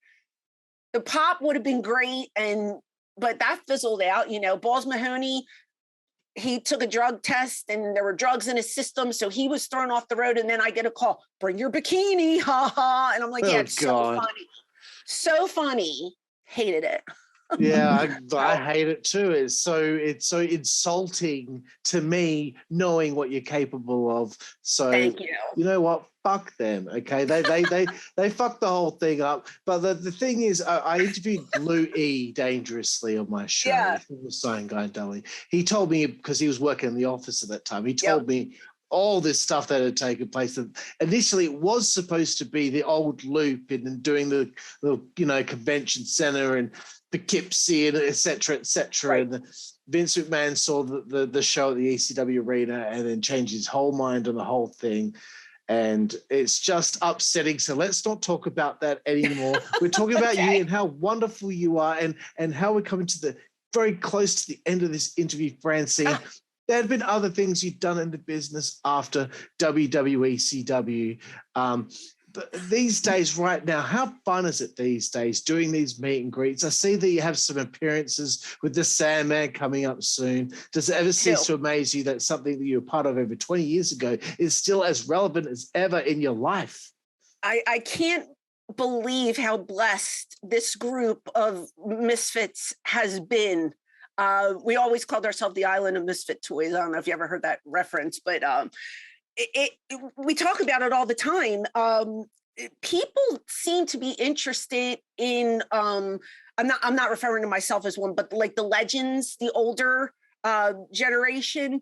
The pop would have been great. But that fizzled out, Balls Mahoney, he took a drug test and there were drugs in his system. So he was thrown off the road. And then I get a call, bring your bikini. Ha ha. And I'm like, yeah, it's so funny. So funny. Hated it. Yeah, I hate it too. It's so insulting to me knowing what you're capable of. So thank you. You know what? Fuck them. Okay, they fucked the whole thing up. But the thing is, I interviewed Lou E dangerously on my show. Yeah. The sign guy, Dolly. He told me because he was working in the office at that time. He told me all this stuff that had taken place. And initially, it was supposed to be the old loop and doing the convention center and Poughkeepsie and et cetera, et cetera. Right. And Vince McMahon saw the show at the ECW arena and then changed his whole mind on the whole thing. And it's just upsetting. So let's not talk about that anymore. We're talking about you and how wonderful you are and how we're coming to the very close to the end of this interview, Francine. There had been other things you'd done in the business after WWECW. But these days, right now, how fun is it these days doing these meet and greets? I see that you have some appearances with the Sandman coming up soon. Does it ever cease to amaze you that something that you were part of over 20 years ago is still as relevant as ever in your life? I can't believe how blessed this group of misfits has been. We always called ourselves the Island of Misfit Toys. I don't know if you ever heard that reference, but we talk about it all the time. People seem to be interested in, I'm not referring to myself as one, but like the legends, the older generation.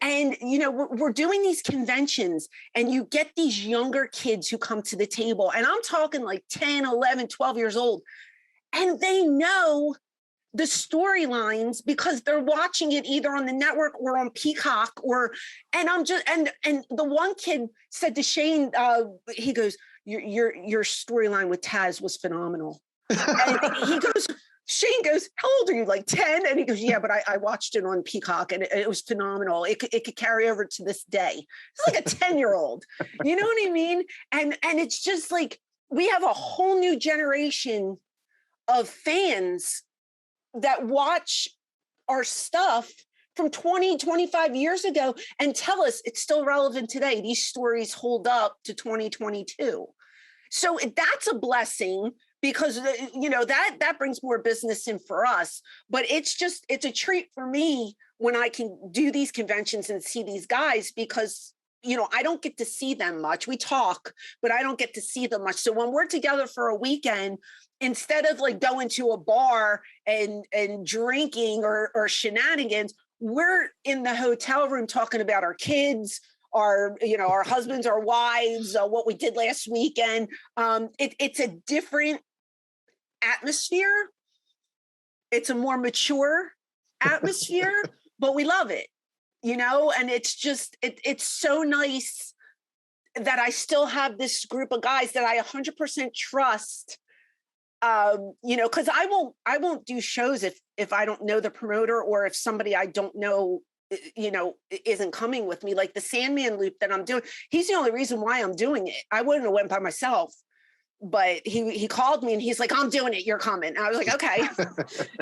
And, we're doing these conventions and you get these younger kids who come to the table and I'm talking like 10, 11, 12 years old and they know the storylines because they're watching it either on the network or on Peacock and I'm just, and the one kid said to Shane, he goes, your storyline with Taz was phenomenal. And Shane goes, how old are you? Like 10? And he goes, yeah, but I watched it on Peacock and it was phenomenal. It could carry over to this day. It's like a 10-year-old, you know what I mean? And it's just like, we have a whole new generation of fans that watch our stuff from 20, 25 years ago and tell us it's still relevant today. These stories hold up to 2022. So that's a blessing because, that brings more business in for us. But it's a treat for me when I can do these conventions and see these guys because, I don't get to see them much. We talk, but I don't get to see them much. So when we're together for a weekend, instead of like going to a bar and drinking or shenanigans, we're in the hotel room talking about our kids, our husbands, our wives, what we did last weekend. It's a different atmosphere. It's a more mature atmosphere, but we love it, and it's just, it's so nice that I still have this group of guys that I 100% trust because I won't do shows if I don't know the promoter, or if somebody I don't know, isn't coming with me. Like the Sandman loop that I'm doing, he's the only reason why I'm doing it. I wouldn't have went by myself, but he called me and he's like, I'm doing it, you're coming. And I was like, okay.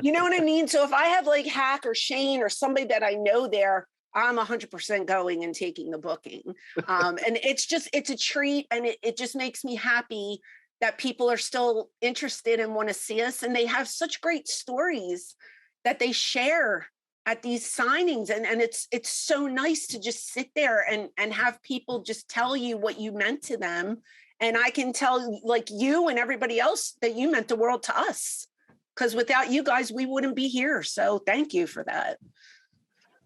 You know what I mean? So if I have like Hack or Shane or somebody that I know there, I'm 100% going and taking the booking. And it's a treat, and it just makes me happy that people are still interested and want to see us. And they have such great stories that they share at these signings. And it's so nice to just sit there and have people just tell you what you meant to them. And I can tell, like, you and everybody else that you meant the world to us, because without you guys, we wouldn't be here. So thank you for that.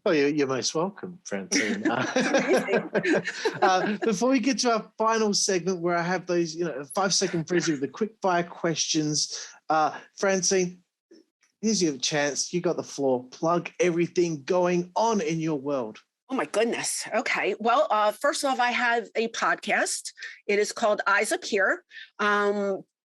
Oh, you're most welcome, Francine. Before we get to our final segment, where I have those, 5-second frenzy with the quick fire questions, Francine, here's your chance. You got the floor. Plug everything going on in your world. Oh my goodness. Okay. Well, first off, I have a podcast. It is called Eyes Up Here.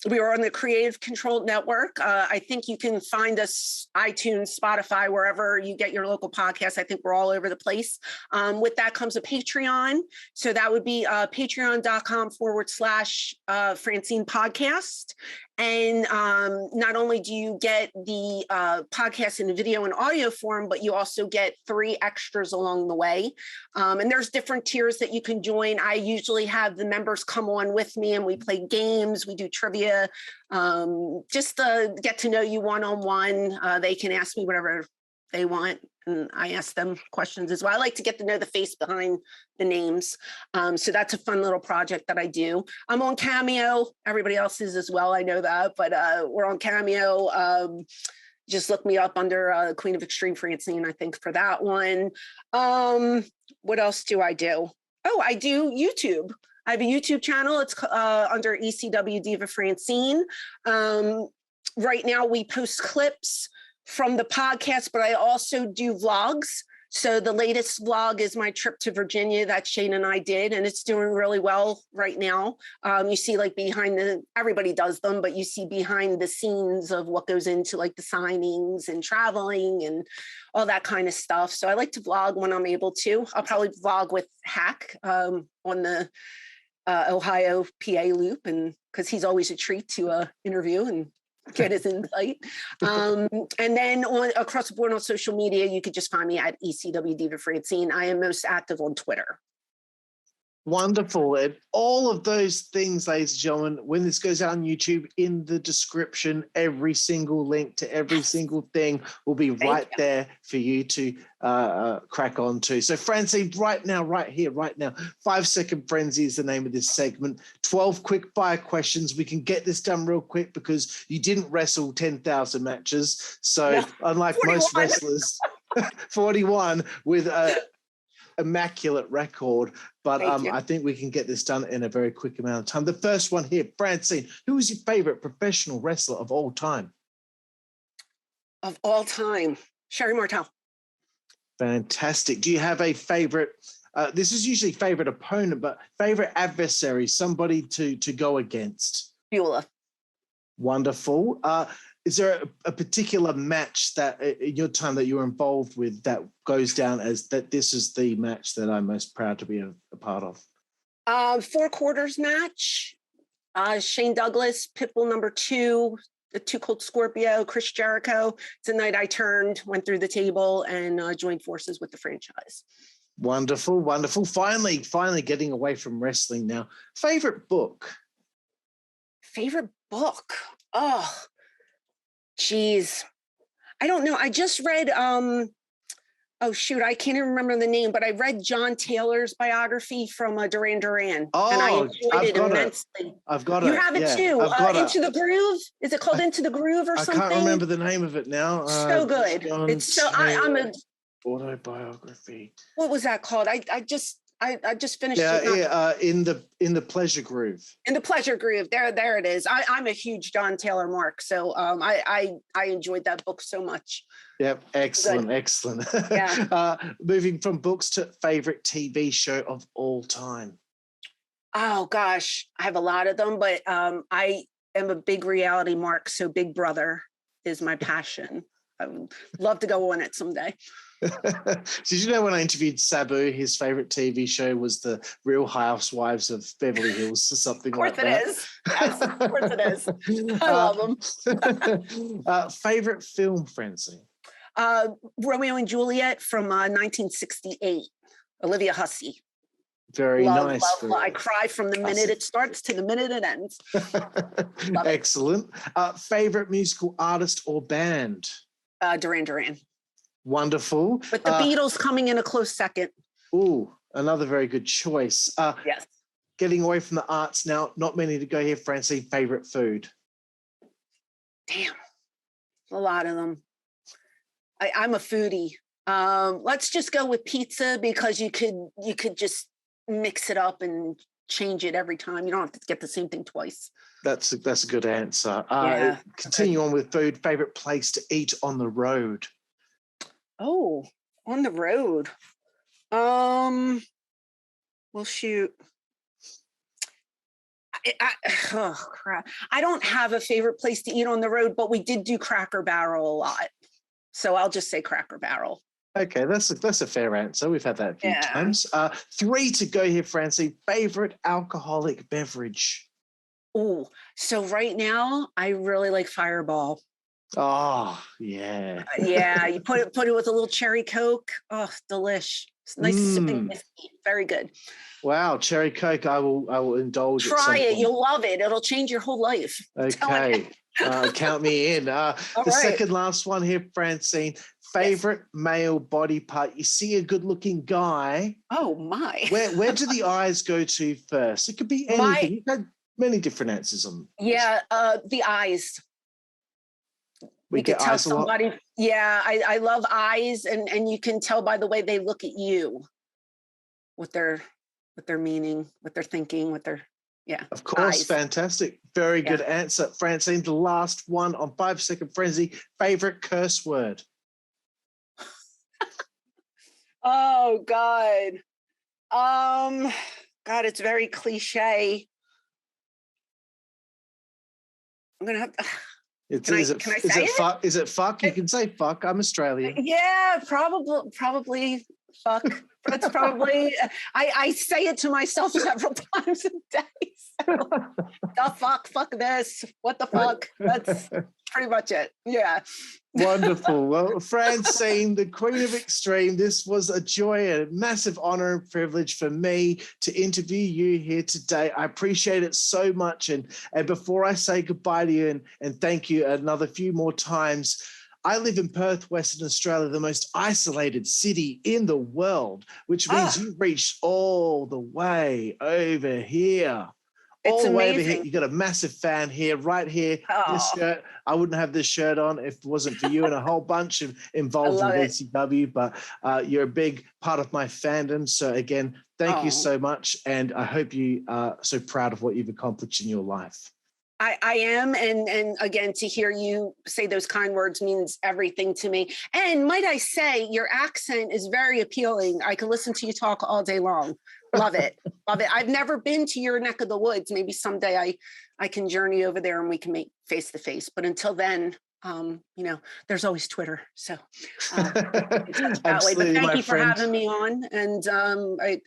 We are on the Creative Control Network. I think you can find us iTunes, Spotify, wherever you get your local podcasts. I think we're all over the place. With that comes a Patreon. So that would be patreon.com/Francine Podcast. And not only do you get the podcast in video and audio form, but you also get 3 extras along the way. And there's different tiers that you can join. I usually have the members come on with me and we play games, we do trivia, just to get to know you one-on-one. They can ask me whatever they want, and I ask them questions as well. I like to get to know the face behind the names. So that's a fun little project that I do. I'm on Cameo. Everybody else is as well, I know that, but we're on Cameo. Just look me up under Queen of Extreme Francine, I think, for that one. What else do I do? Oh, I do YouTube. I have a YouTube channel. It's under ECW Diva Francine. Right now we post clips from the podcast, but I also do vlogs. So the latest vlog is my trip to Virginia that Shane and I did, and it's doing really well right now. You see like everybody does them, but you see behind the scenes of what goes into like the signings and traveling and all that kind of stuff. So I like to vlog when I'm able to. I'll probably vlog with Hack on the Ohio PA loop, and because he's always a treat to interview and get his insight. And then across the board on social media, you could just find me at ECW Diva Francine. I am most active on Twitter. Wonderful. And all of those things, ladies and gentlemen, when this goes out on YouTube, in the description, every single link to every single thing will be right there for you to crack on to. So Francine, right now, 5-second frenzy is the name of this segment. 12 quick fire questions. We can get this done real quick because you didn't wrestle 10,000 matches. So unlike 41. Most wrestlers, 41 with immaculate record, but I think we can get this done in a very quick amount of time. The first one here, Francine, who is your favorite professional wrestler of all time? Of all time, Sherry Martel. Fantastic. Do you have a favorite? This is usually favorite opponent, but favorite adversary, somebody to go against? Beulah. Wonderful. Is there a particular match that in your time that you were involved with that goes down as that this is the match that I'm most proud to be a part of? 4 quarters match. Shane Douglas, Pitbull #2, the Too Cold Scorpio, Chris Jericho. It's the night I went through the table and joined forces with the franchise. Wonderful, wonderful. Finally getting away from wrestling now. Favorite book? Favorite book? Oh, geez. I don't know. I just read, I can't even remember the name, but I read John Taylor's biography from Duran Duran. Oh, and I enjoyed it immensely. I've got it. You have it too. Into the Groove? Is it called Into the Groove or something? I can't remember the name of it now. So good. It's so, I'm a autobiography. What was that called? I just finished it. In the Pleasure Groove. In the Pleasure Groove. There it is. I'm a huge John Taylor mark, so I enjoyed that book so much. Yep, excellent. Yeah. Moving from books to favorite TV show of all time. Oh gosh, I have a lot of them, but am a big reality mark, so Big Brother is my passion. I would love to go on it someday. Did you know when I interviewed Sabu, his favorite TV show was the Real Housewives of Beverly Hills or something like that? Of course it is. Yes, of course it is. I love them. Favorite film, Francine? Romeo and Juliet from 1968. Olivia Hussey. Very nice. Love. I cry from the minute it starts to the minute it ends. Excellent. Favorite musical artist or band? Duran Duran. Wonderful. But the Beatles coming in a close second. Ooh, another very good choice. Yes. Getting away from the arts now, not many to go here, Francine. Favorite food? Damn, a lot of them. I'm a foodie. Let's just go with pizza because you could just mix it up and change it every time. You don't have to get the same thing twice. That's a good answer. Yeah. Continue on with food. Favorite place to eat on the road? Oh, on the road. Well, shoot. Oh crap! I don't have a favorite place to eat on the road, but we did do Cracker Barrel a lot, so I'll just say Cracker Barrel. Okay, that's a fair answer. We've had that a few times. 3 to go here, Francine. Favorite alcoholic beverage? Oh, so right now I really like Fireball. Oh, yeah. Yeah, you put it with a little cherry Coke. Oh, delish. It's nice sipping whiskey. Very good. Wow, cherry Coke. I will indulge. Try it. You'll love it. It'll change your whole life. Okay. Count me in. Second last one here, Francine. Favorite male body part? You see a good-looking guy. Oh my! Where do the eyes go to first? It could be anything. You've had many different answers on. Yeah, the eyes. We get eyes a lot. Yeah, I love eyes, and you can tell by the way they look at you, what they're meaning, what they're thinking, Of course, eyes. Fantastic. Very good answer, Francine. The last one on 5 Second Frenzy. Favorite curse word? Oh God. God, it's very cliche. I'm gonna have to. Is it fuck? You can say fuck. I'm Australian. Yeah, probably fuck. That's probably. I say it to myself several times a day. So, the fuck this. What the fuck? That's pretty much it. Yeah. Wonderful. Well, Francine, the Queen of Extreme, this was a joy, a massive honor and privilege for me to interview you here today. I appreciate it so much. And before I say goodbye to you and thank you another few more times, I live in Perth, Western Australia, the most isolated city in the world, which means you've reached all the way over here. All the way over here. You got a massive fan here, right here. This shirt. I wouldn't have this shirt on if it wasn't for you and a whole bunch involved with ECW. But you're a big part of my fandom. So again, thank you so much, and I hope you are so proud of what you've accomplished in your life. I am, and again, to hear you say those kind words means everything to me. And might I say, your accent is very appealing. I could listen to you talk all day long. Love it. Love it. I've never been to your neck of the woods. Maybe someday I can journey over there and we can make face to face. But until then, there's always Twitter. So that way. But thank you for having me on. And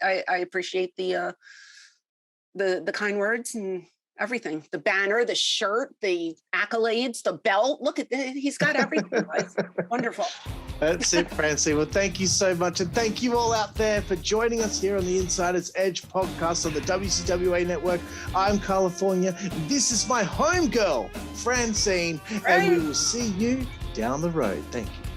I appreciate the kind words and everything. The banner, the shirt, the accolades, the belt. Look at that. He's got everything. It's wonderful. That's it, Francine. Well, thank you so much. And thank you all out there for joining us here on the Insider's Edge podcast on the WZWA Network. I'm Karlifornia. This is my homegirl, Francine. And we will see you down the road. Thank you.